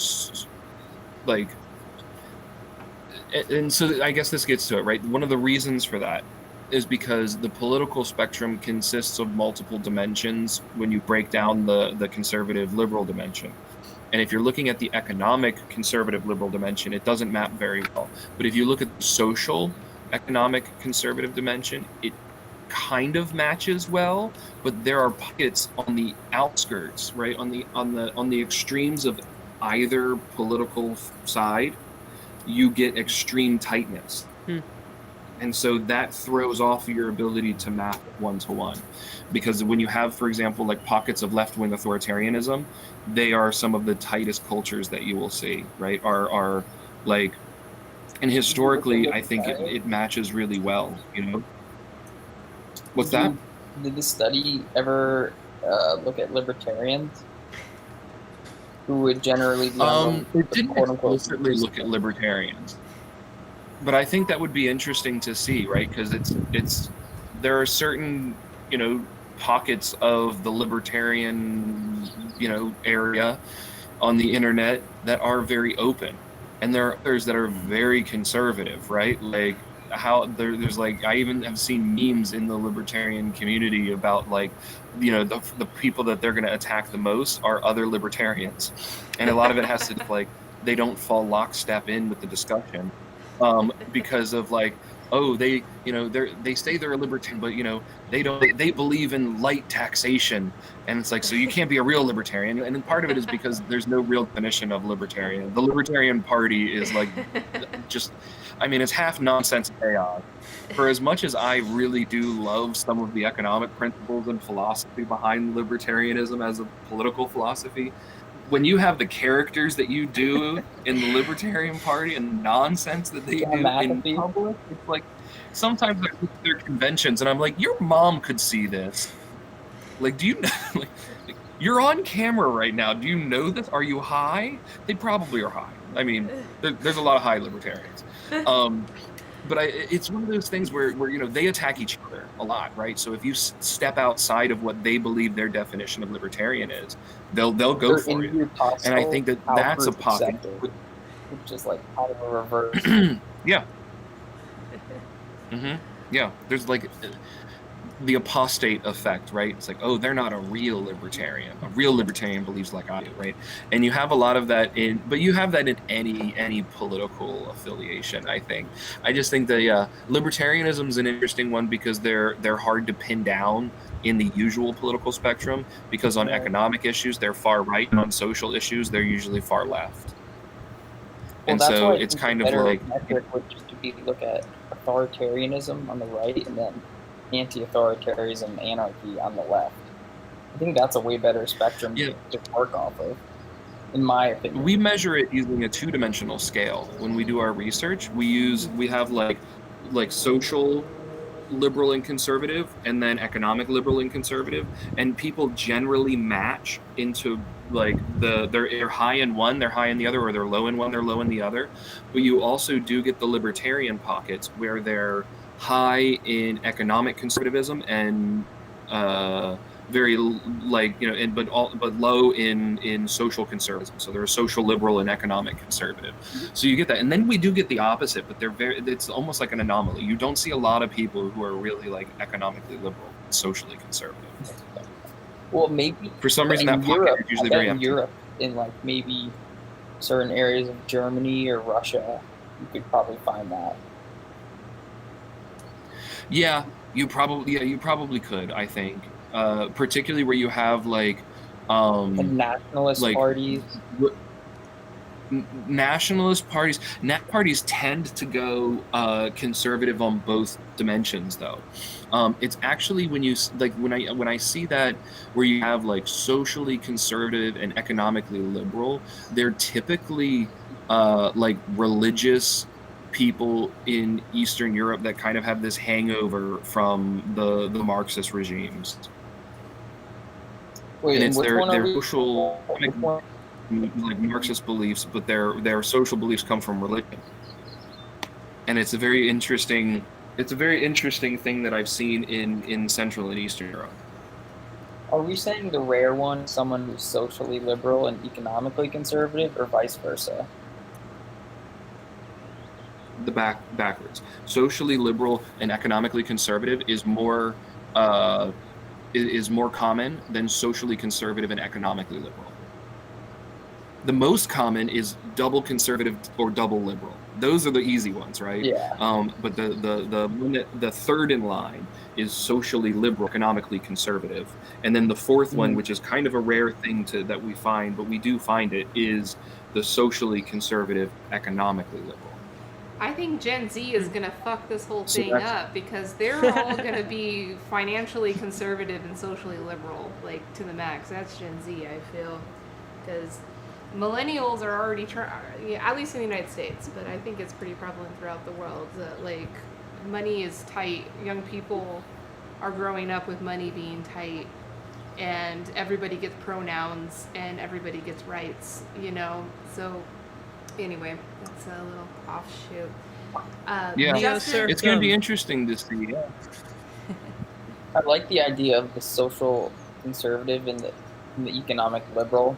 and so I guess this gets to it, right? One of the reasons for that is because the political spectrum consists of multiple dimensions when you break down the conservative liberal dimension. And if you're looking at the economic conservative liberal dimension, it doesn't map very well. But if you look at the social economic conservative dimension, it kind of matches well, but there are pockets on the outskirts, right? On the extremes of either political side, you get extreme tightness. And so that throws off your ability to map one-to-one. Because when you have, for example, pockets of left-wing authoritarianism, they are some of the tightest cultures that you will see, right? And historically, I think it matches really well, What's that? Did the study ever look at libertarians? Who would generally be it didn't explicitly look at libertarians. But I think that would be interesting to see, right? Because there are certain, pockets of the libertarian, area on the internet that are very open, and there are others that are very conservative, right? how there's like, I even have seen memes in the libertarian community about like, the people that they're going to attack the most are other libertarians, and a lot of it has to do with, like, they don't fall lockstep in with the discussion, because of like, oh, they say they're a libertarian, but they believe in light taxation, and it's like, so you can't be a real libertarian. And then part of it is because there's no real definition of libertarian. The Libertarian Party is like, just, I mean, it's half nonsense chaos. For as much as I really do love some of the economic principles and philosophy behind libertarianism as a political philosophy, when you have the characters that you do in the Libertarian Party and the nonsense that they do in public, it's like, sometimes they're conventions, and I'm like, your mom could see this. Like, do you know, like, you're on camera right now. Do you know this? Are you high? They probably are high. I mean, there's a lot of high libertarians. But it's one of those things where they attack each other a lot, right? So if you step outside of what they believe their definition of libertarian is, they'll go for it. And I think that's a pocket, which is like how to reverse. Yeah. Yeah. There's like the apostate effect, right? It's like, oh, they're not a real libertarian. A real libertarian believes like I do, right? And you have a lot of that but you have that in any political affiliation, I think. I just think that libertarianism is an interesting one because they're hard to pin down in the usual political spectrum, because on economic issues they're far right, and on social issues they're usually far left. Well, and so it's kind of like, metric would just be look at authoritarianism on the right and then anti-authoritarianism, anarchy on the left. I think that's a way better spectrum to work off of, in my opinion. We measure it using a two-dimensional scale. When we do our research, we have like social liberal and conservative, and then economic liberal and conservative, and people generally match into like they're high in one, they're high in the other, or they're low in one, they're low in the other. But you also do get the libertarian pockets where they're high in economic conservatism and very like but low in social conservatism. So they're a social liberal and economic conservative. So you get that, and then we do get the opposite, but it's almost like an anomaly. You don't see a lot of people who are really like economically liberal, socially conservative. Well, maybe for some reason that pocket is usually very empty. In Europe, in like maybe certain areas of Germany or Russia, you could probably find that. Yeah, you probably could, I think. Particularly where you have like the nationalist parties. Nationalist parties. Nat parties tend to go conservative on both dimensions, though. It's actually when I see that where you have like socially conservative and economically liberal, they're typically like religious people in Eastern Europe that kind of have this hangover from the Marxist regimes. Wait, and it's their social like Marxist beliefs, but their social beliefs come from religion. And it's a very interesting thing that I've seen in Central and Eastern Europe. Are we saying the rare one is someone who's socially liberal and economically conservative, or vice versa? Backwards. Socially liberal and economically conservative is more common than socially conservative and economically liberal. The most common is double conservative or double liberal. Those are the easy ones, right? Yeah. But the third in line is socially liberal, economically conservative, and then the fourth one, which is kind of a rare thing that we find, but we do find it, is the socially conservative, economically liberal. I think Gen Z is going to fuck this whole thing up, because they're all going to be financially conservative and socially liberal, like, to the max. That's Gen Z, I feel. Because millennials are already at least in the United States, but I think it's pretty prevalent throughout the world, that, like, money is tight. Young people are growing up with money being tight, and everybody gets pronouns, and everybody gets rights, So... Anyway, that's a little offshoot. It's going to be interesting to see. Yeah. I like the idea of the social conservative and the economic liberal,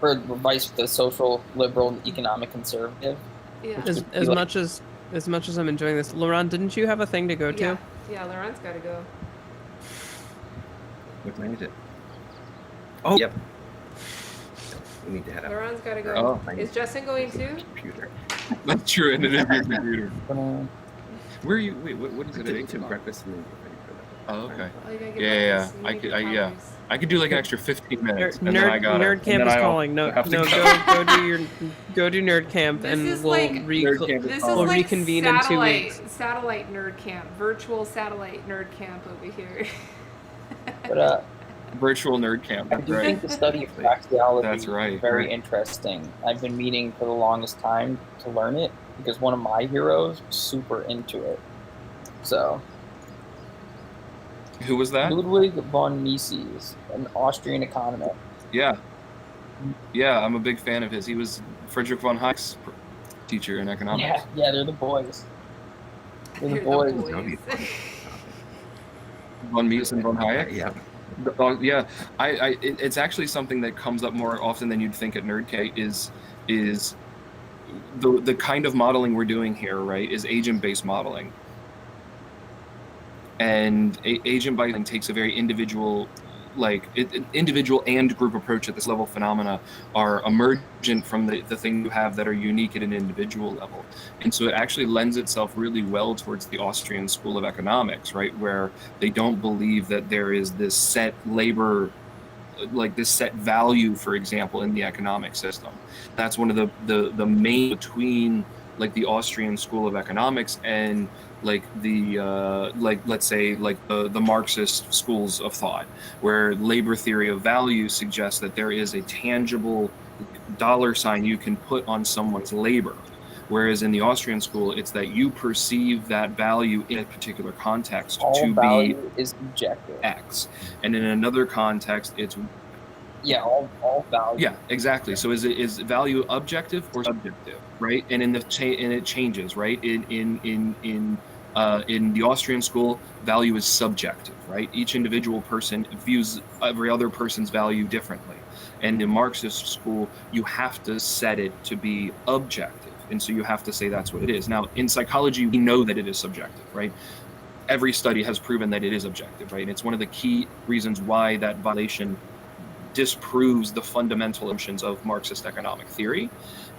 or the social liberal and economic conservative. Yeah. As much as as much as I'm enjoying this. Laurent, didn't you have a thing to go to? Yeah, Laurent's got to go. What time is it? Oh, yep. We need to head out. Laurent's got to go. Oh. Is Justin going too? Computer. That's true, and it is your computer. Gonna- Where are you? Wait, what is it? I at took 8 breakfast and then get ready for that. Oh, okay. Oh, you gotta get Yeah, breakfast. You I need could- to get yeah. calories. I could do like an extra 15 minutes, and then I Nerd, got nerd camp is calling. No, have to no, go. go do nerd camp, This and is we'll like- Nerd camp is This is calling. We'll like reconvene in 2 weeks. satellite nerd camp, virtual satellite nerd camp over here. But Virtual nerd camp. I That's do right. think the study of praxeology That's right. is very interesting. I've been meaning for the longest time to learn it because one of my heroes was super into it. So, Who was that? Ludwig von Mises, an Austrian economist. Yeah. Yeah, I'm a big fan of his. He was Friedrich von Hayek's teacher in economics. Yeah, they're the boys. They're the They're boys. Von Mises and von Hayek. Yeah. Yeah, it's actually something that comes up more often than you'd think at NerdK is the kind of modeling we're doing here, right, is agent-based modeling. And agent-based modeling takes a very individual, individual and group approach at this level. Phenomena are emergent from the thing you have that are unique at an individual level. And so it actually lends itself really well towards the Austrian school of economics, right, where they don't believe that there is this set labor, like this set value, for example, in the economic system. That's one of the main between like the Austrian school of economics and like the let's say like the Marxist schools of thought, where labor theory of value suggests that there is a tangible dollar sign you can put on someone's labor, whereas in the Austrian school it's that you perceive that value in a particular context All to value is objective. be X, and in another context it's Yeah, all value. yeah, exactly. So is value objective or subjective, right? And and it changes, right? In the Austrian school, value is subjective, right? Each individual person views every other person's value differently. And in Marxist school, you have to set it to be objective, and so you have to say that's what it is. Now, in psychology, we know that it is subjective, right? Every study has proven that it is objective, right? And it's one of the key reasons why that violation disproves the fundamental assumptions of Marxist economic theory.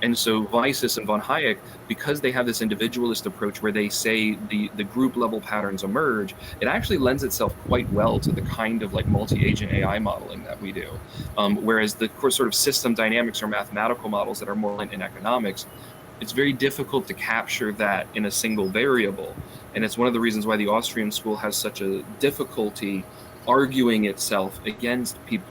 And so Mises and von Hayek, because they have this individualist approach where they say the group level patterns emerge, it actually lends itself quite well to the kind of like multi-agent AI modeling that we do. Whereas the sort of system dynamics or mathematical models that are more in economics, it's very difficult to capture that in a single variable. And it's one of the reasons why the Austrian school has such a difficulty arguing itself against people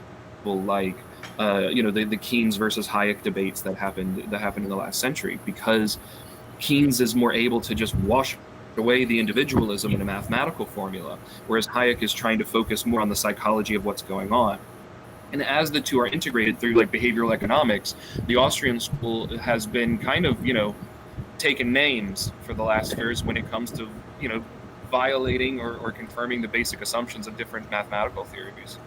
like the Keynes versus Hayek debates that happened in the last century, because Keynes is more able to just wash away the individualism in a mathematical formula, whereas Hayek is trying to focus more on the psychology of what's going on. And as the two are integrated through like behavioral economics, the Austrian school has been kind of taken names for the last years when it comes to violating or confirming the basic assumptions of different mathematical theories.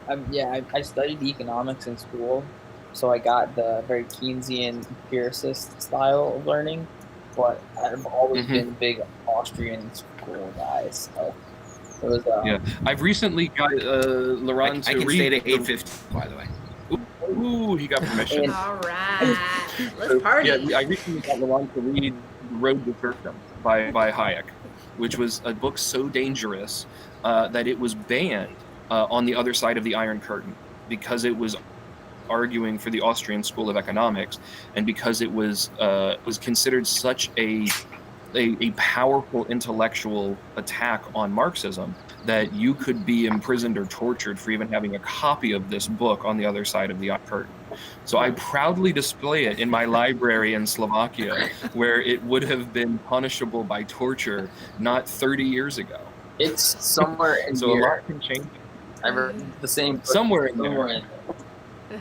I studied economics in school, so I got the very Keynesian empiricist style of learning, but I've always been big Austrian school guy, so it was yeah. I've recently got Laurent to I can read. stay to 8:50, by the way. Ooh, he got permission. All right, let's party. Yeah, I recently got Laurent to read Road to Serfdom by Hayek, which was a book so dangerous that it was banned on the other side of the Iron Curtain, because it was arguing for the Austrian school of economics, and because it was considered such a powerful intellectual attack on Marxism that you could be imprisoned or tortured for even having a copy of this book on the other side of the Iron Curtain. So I proudly display it in my library in Slovakia, where it would have been punishable by torture not 30 years ago. It's somewhere in So here. a lot can change. I read the same Somewhere in somewhere there. in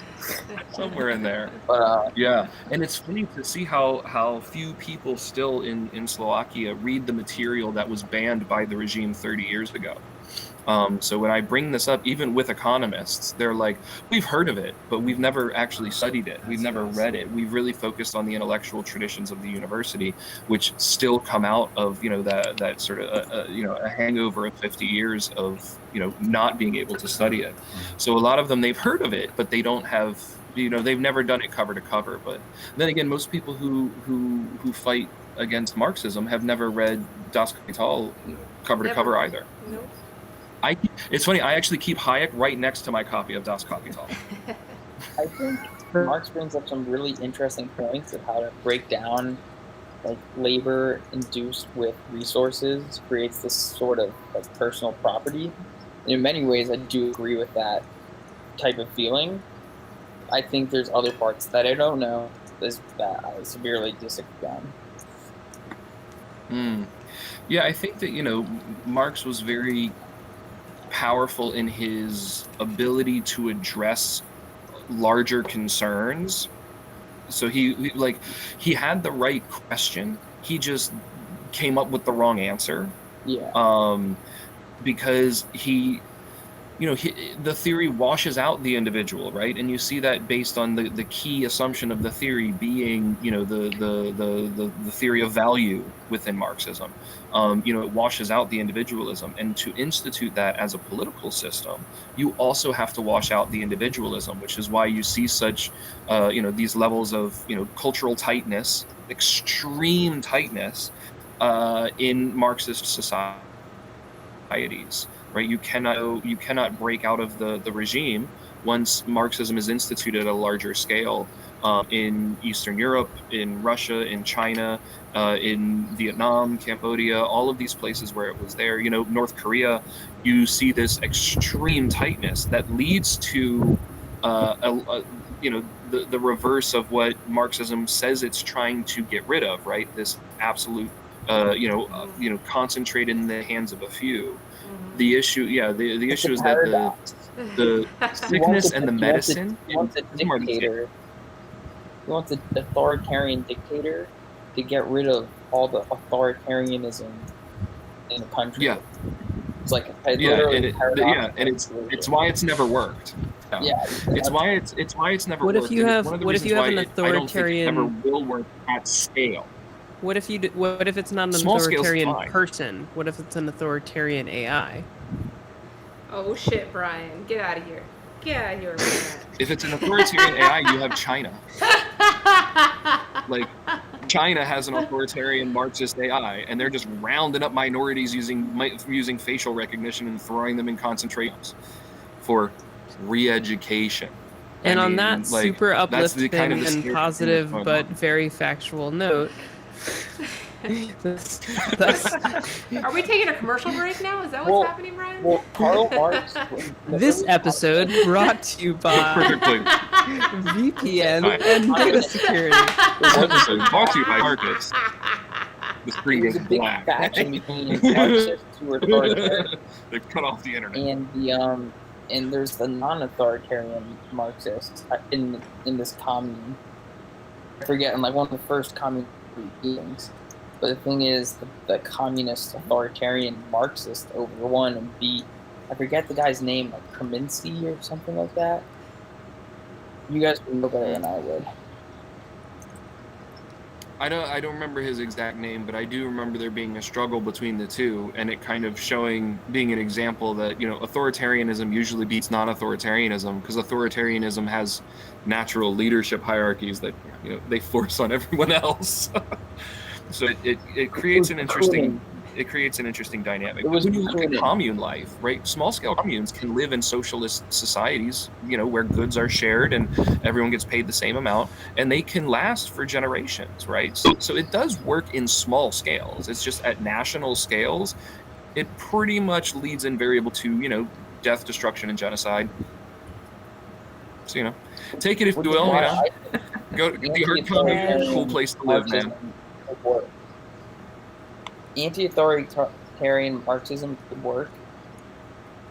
Somewhere in there. But Yeah, and it's funny to see how few people still in Slovakia read the material that was banned by the regime 30 years ago. So when I bring this up, even with economists, they're like, we've heard of it, but we've never actually studied it. We've never read it. We've really focused on the intellectual traditions of the university, which still come out of, that sort of, a hangover of 50 years of, not being able to study it. So a lot of them, they've heard of it, but they don't have, they've never done it cover to cover. But then again, most people who fight against Marxism have never read Das Kapital cover to cover either. Nope. It's funny, I actually keep Hayek right next to my copy of Das Kapital. I think Marx brings up some really interesting points of how to break down like labor induced with resources creates this sort of like personal property. And in many ways, I do agree with that type of feeling. I think there's other parts that I don't know that I severely disagree on. Yeah, I think that, Marx was very powerful in his ability to address larger concerns. So he had the right question. He just came up with the wrong answer. Yeah. Because the theory washes out the individual, right? And you see that based on the key assumption of the theory being, the theory of value within Marxism. It washes out the individualism, and to institute that as a political system, you also have to wash out the individualism, which is why you see such, these levels of, cultural tightness, extreme tightness, in Marxist societies. Right, you cannot break out of the regime once Marxism is instituted at a larger scale in Eastern Europe, in Russia, in China, in Vietnam, Cambodia, all of these places where it was there. North Korea, you see this extreme tightness that leads to the reverse of what Marxism says it's trying to get rid of. Right, this absolute concentrated in the hands of a few. The issue, the issue is that the sickness and the medicine. He wants a dictator. He wants an authoritarian dictator to get rid of all the authoritarianism in the country. Yeah, it's like and it's why it's never worked. Yeah, it's why it's never worked. What if you have an authoritarian? I don't think it ever will work at scale. What if it's not an authoritarian person? What if it's an authoritarian AI? Oh shit, Brian. Get out of here. Get out of here, Brian. If it's an authoritarian AI, you have China. Like, China has an authoritarian Marxist AI, and they're just rounding up minorities using facial recognition and throwing them in concentration camps for re-education. And on that super uplifting and positive but very factual note, Are we taking a commercial break now? Is that what's happening, Brian? Well, Karl Marx. This episode brought to you by VPN and data security. This episode brought to you by Marcus. The screen goes black. Faction between Marxists who are authoritarian. They've cut off the internet. And there's the non-authoritarian Marxists in this commune. I forget, in like one of the first commune meetings. But the thing is, the communist authoritarian Marxist overwon and beat, I forget the guy's name, like Kaminsky or something like that. You guys would know better than I would. I don't remember his exact name, but I do remember there being a struggle between the two, and it kind of being an example that, authoritarianism usually beats non-authoritarianism, because authoritarianism has natural leadership hierarchies that, they force on everyone else. So it creates an interesting dynamic. When you look at commune life, right? Small-scale communes can live in socialist societies, where goods are shared and everyone gets paid the same amount, and they can last for generations, right? So it does work in small scales. It's just at national scales, it pretty much leads invariable to, death, destruction, and genocide. So, take it if you will, Go to the art commune, cool place to live, man. Anti-authoritarian Marxism could work,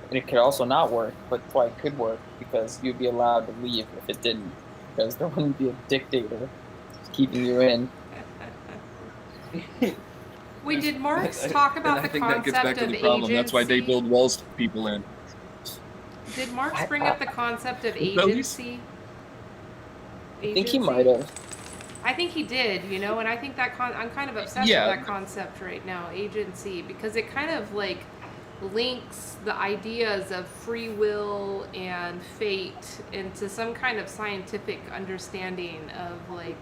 and it could also not work, but that's why it could work, because you'd be allowed to leave if it didn't, because there wouldn't be a dictator keeping you in. Wait, did Marx talk about the I think that gets back concept to of the problem. That's why they agency? build walls to people in. Did Marx bring up the concept of No, agency? I think he might have. I think he did, you know, and I think that I'm kind of obsessed Yeah. with that concept right now, agency, because it kind of like links the ideas of free will and fate into some kind of scientific understanding of like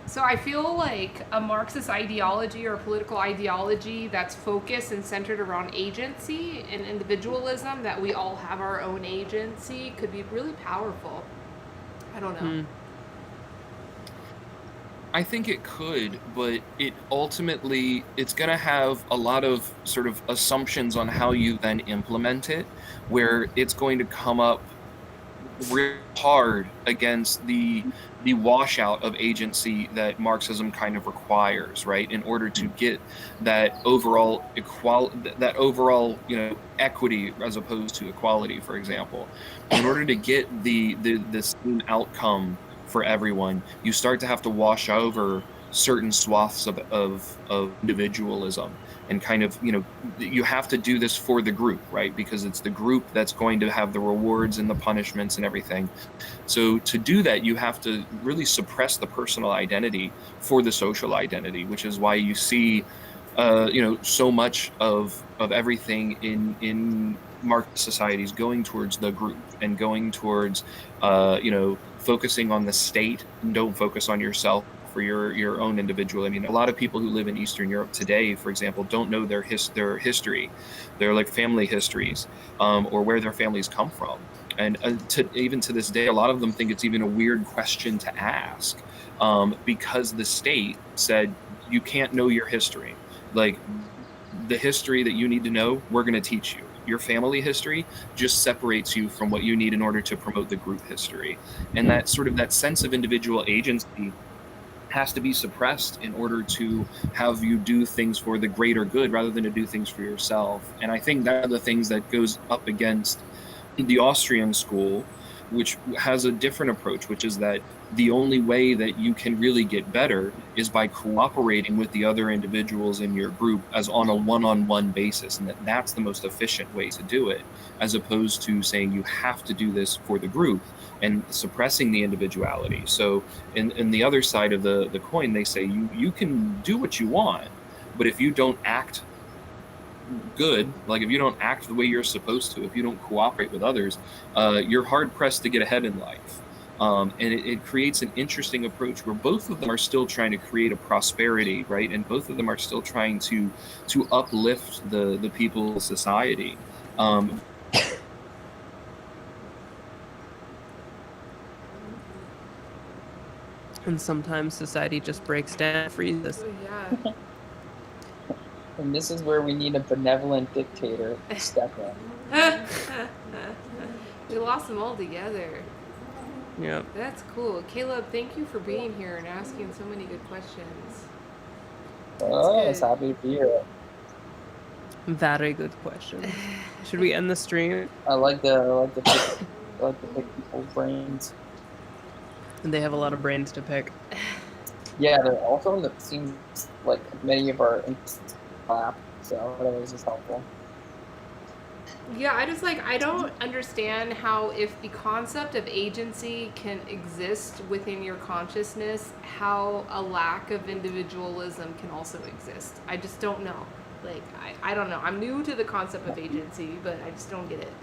so I feel like a Marxist ideology or a political ideology that's focused and centered around agency and individualism, that we all have our own agency, could be really powerful. I don't know. I think it could, but it ultimately, it's going to have a lot of sort of assumptions on how you then implement it, where it's going to come up real hard against the washout of agency that Marxism kind of requires, right? In order to get that overall you know, equity as opposed to equality, for example. In order to get the same outcome for everyone, you start to have to wash over certain swaths of individualism, and kind of, you know, you have to do this for the group, right? Because it's the group that's going to have the rewards and the punishments and everything. So to do that, you have to really suppress the personal identity for the social identity, which is why you see you know, so much of everything in Marxist societies going towards the group and going towards you know, focusing on the state, and don't focus on yourself for your own individual. I mean, a lot of people who live in Eastern Europe today, for example, don't know their history, their like family histories, or where their families come from. And even to this day, a lot of them think it's even a weird question to ask, because the state said you can't know your history. Like, the history that you need to know, we're going to teach you. Your family history just separates you from what you need in order to promote the group history. And that sort of that sense of individual agency has to be suppressed in order to have you do things for the greater good rather than to do things for yourself. And I think that are the things that goes up against the Austrian school, which has a different approach, which is that the only way that you can really get better is by cooperating with the other individuals in your group as on a one-on-one basis, and that's the most efficient way to do it, as opposed to saying you have to do this for the group and suppressing the individuality. So in the other side of the coin, they say you can do what you want, but if you don't act good, like if you don't act the way you're supposed to, if you don't cooperate with others, you're hard pressed to get ahead in life. And it creates an interesting approach where both of them are still trying to create a prosperity, right? And both of them are still trying to uplift the people's society. And sometimes society just breaks down, freezes. Yeah. And this is where we need a benevolent dictator to step in. We lost them all together. Yeah. That's cool. Caleb, thank you for being here and asking so many good questions. Oh, I was good. happy to be here. Very good question. Should we end the stream? I like to pick people's brains. And they have a lot of brains to pick. Yeah, they're also in the seems like many of our interests clap, so that always is helpful. Yeah, I don't understand how, if the concept of agency can exist within your consciousness, how a lack of individualism can also exist. I just don't know. Like, I don't know. I'm new to the concept of agency, but I just don't get it.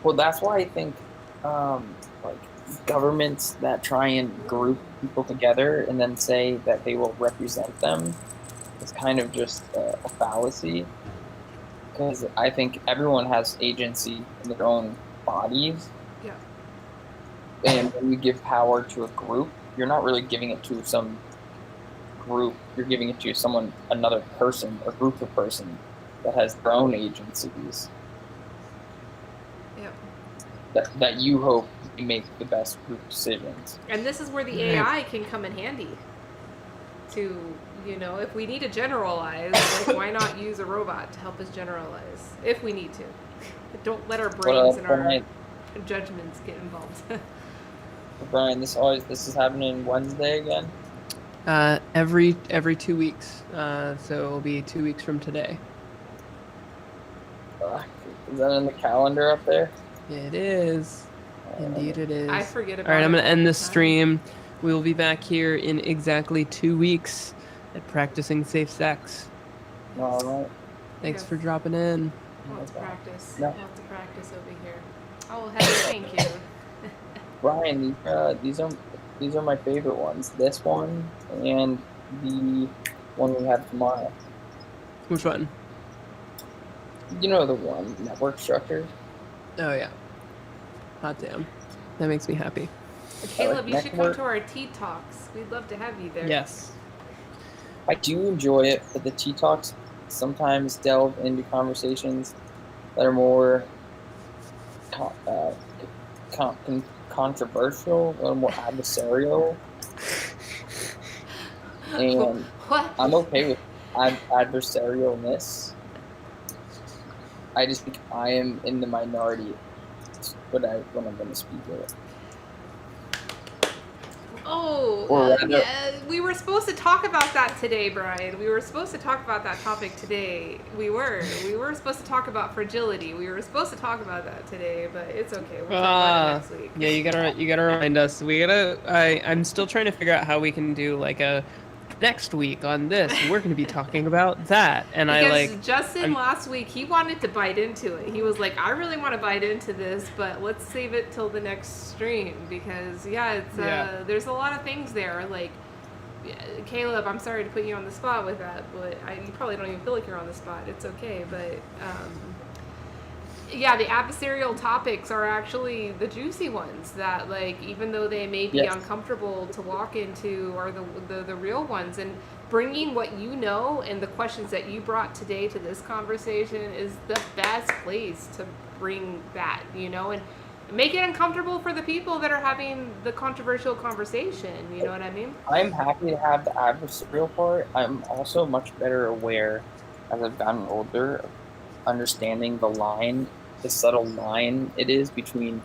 Well, that's why I think, like, governments that try and group people together and then say that they will represent them is kind of just a fallacy. Because I think everyone has agency in their own bodies. Yeah. And when you give power to a group, you're not really giving it to some group. You're giving it to another person, or group of person that has their own agencies. Yeah. That you hope you make the best group decisions. And this is where the AI can come in handy. To, you know, if we need to generalize, like, why not use a robot to help us generalize if we need to? Don't let our brains and our judgments get involved. Brian, this is happening Wednesday again? Every 2 weeks. So it'll be 2 weeks from today. Is that in the calendar up there? It is. Indeed it is. I forget about it. All right, I'm going to all end the this time. stream. We will be back here in exactly 2 weeks at Practicing Safe Sects. All right. Thanks Yes. for dropping in. Lots of practice. No. Lots of practice over here. Oh, Heather, thank you. Brian, these are my favorite ones. This one and the one we have tomorrow. Which one? You know the one, network structure. Oh, yeah. Hot damn. That makes me happy. Caleb, you should come network. to our tea talks. We'd love to have you there. Yes. I do enjoy it, but the tea talks sometimes delve into conversations that are more controversial, a little more adversarial. And What? I'm okay with adversarialness. I just think I am in the minority when I'm going to speak of it. Oh, Or rather- yeah, we were supposed to talk about that today, Brian. We were supposed to talk about that topic today. We were supposed to talk about fragility. We were supposed to talk about that today, but it's okay. We'll talk about it next week. Yeah, you gotta remind us. I'm still trying to figure out how we can do like a next week on this. We're going to be talking about that, and Because Justin last week, he wanted to bite into it. He was like, I really want to bite into this, but let's save it till the next stream because there's a lot of things there. Like, Caleb, I'm sorry to put you on the spot with that, but you probably don't even feel like you're on the spot. It's okay, but the adversarial topics are actually the juicy ones that, like, even though they may be uncomfortable to walk into, are the real ones. And bringing what you know and the questions that you brought today to this conversation is the best place to bring that, and make it uncomfortable for the people that are having the controversial conversation. You know what I mean? I'm happy to have the adversarial part. I'm also much better aware, as I've gotten older, of understanding the subtle line it is between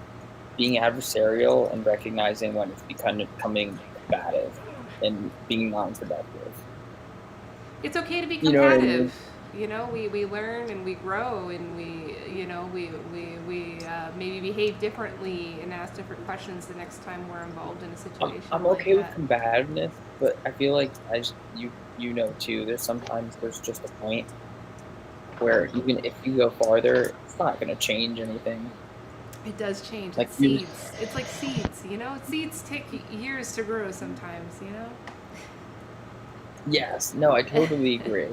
being adversarial and recognizing when it's becoming combative and being non-productive. It's okay to be You know what I combative. We learn and we grow and we maybe behave differently and ask different questions the next time we're involved in a situation. I'm like okay with that. combativeness, but I feel like you know too. There's just a point where even if you go farther, it's not going to change anything. It does change. Like It's seeds. It's like seeds. Seeds take years to grow sometimes. Yes, no, I totally agree.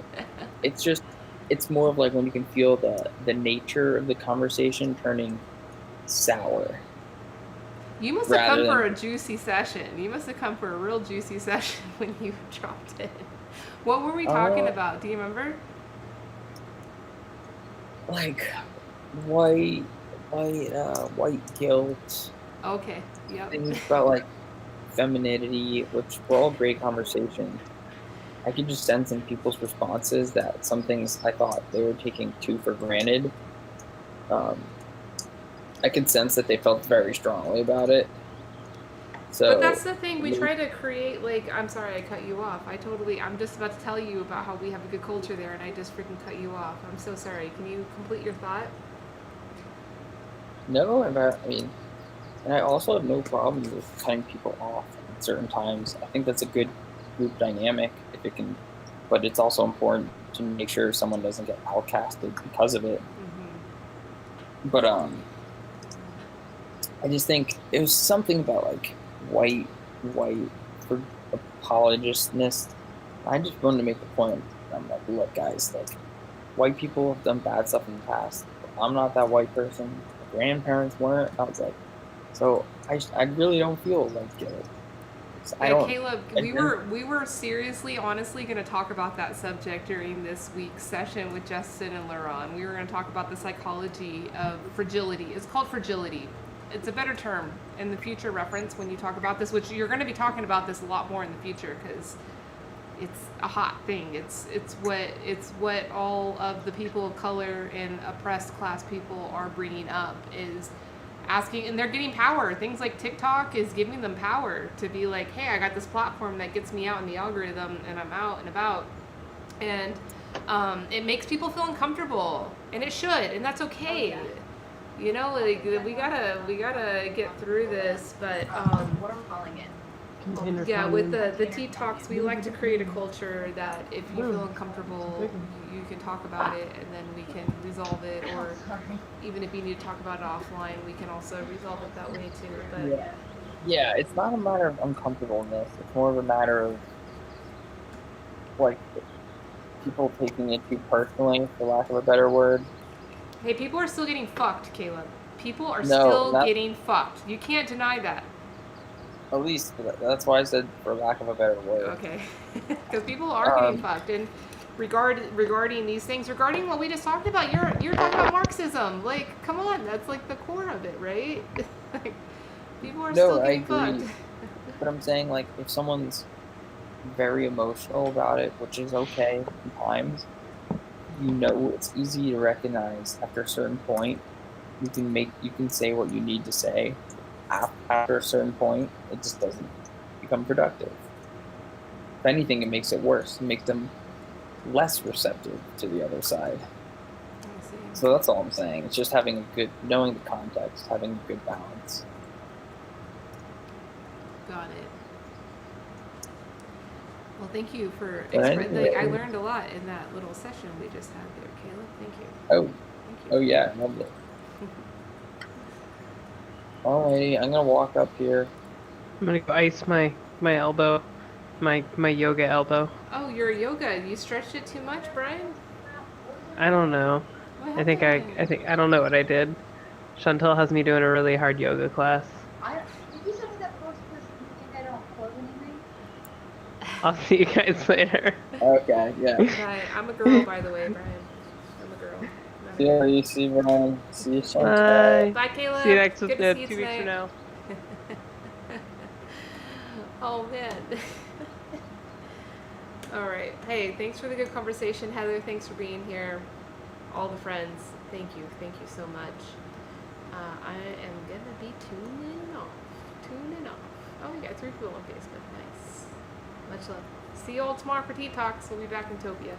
It's more of like when you can feel the nature of the conversation turning sour. You must have come Rather for than- a juicy session. You must have come for a real juicy session when you dropped in. What were we talking about? Do you remember? Like white guilt, Okay. Yep. things about like femininity, which were all great conversation. I could just sense in people's responses that some things I thought they were taking too for granted. I could sense that they felt very strongly about it. So, But that's the thing. We try to create, like, I'm sorry I cut you off. I'm just about to tell you about how we have a good culture there and I just freaking cut you off. I'm so sorry. Can you complete your thought? No, I mean, and I also have no problem with cutting people off at certain times. I think that's a good group dynamic if it can, but it's also important to make sure someone doesn't get outcasted because of it. Mm-hmm. But I just think it was something about like white for apologistness. I just wanted to make the point. I'm like, look, guys, like white people have done bad stuff in the past. I'm not that white person. My grandparents weren't. I was like, so I really don't feel like guilt. Caleb, we were seriously, honestly going to talk about that subject during this week's session with Justin and Laurent. We were going to talk about the psychology of fragility. It's called fragility. It's a better term in the future reference when you talk about this, which you're going to be talking about this a lot more in the future because it's a hot thing. It's what all of the people of color and oppressed class people are bringing up is asking, and they're getting power. Things like TikTok is giving them power to be like, hey, I got this platform that gets me out in the algorithm, and I'm out and about. And it makes people feel uncomfortable, and it should, and that's okay. Oh, yeah. You know, like we gotta get through this, but What are we calling it? yeah, with the tea talks, we like to create a culture that if you feel uncomfortable, you can talk about it, and then we can resolve it, or even if you need to talk about it offline, we can also resolve it that way too. But yeah, it's not a matter of uncomfortableness. It's more of a matter of like people taking it too personally, for lack of a better word. hey, people are still getting fucked, Caleb. People are No, still not- getting fucked. You can't deny that. At least that's why I said for lack of a better word. Okay, because people are getting fucked, and regarding these things, regarding what we just talked about, you're talking about Marxism. Like, come on, that's like the core of it, right? Like, people are still getting fucked. But I'm saying, like, if someone's very emotional about it, which is okay sometimes, you know, it's easy to recognize after a certain point. You can say what you need to say. After a certain point, it just doesn't become productive. If anything, it makes it worse. It makes them less receptive to the other side. I see. So that's all I'm saying. It's just knowing the context, having a good balance. Got it. Well, thank you for But anyway. I learned a lot in that little session we just had there, Caleb. Thank you. Oh, Thank you. oh yeah, lovely. Alrighty, I'm gonna walk up here. I'm gonna go ice my elbow, my yoga elbow. Oh, your yoga. You stretched it too much, Brian? I don't know. What I think I don't know what I did. Chantal has me doing a really hard yoga class. Did you send me that post because you think I don't close anything? I'll see you guys later. Okay, yeah. Right. I'm a girl, by the way, Brian. I'm a girl. Yeah, you see, Brian. See you sometime. Bye. Bye, Caleb. See you next Good to see you 2 weeks from tonight. now. Oh man. All right. Hey, thanks for the good conversation, Heather. Thanks for being here. All the friends, thank you so much. I am gonna be tuning off. Oh, we got 3 people on Facebook. Nice. Much love. See you all tomorrow for Tea Talks. We'll be back in Topia.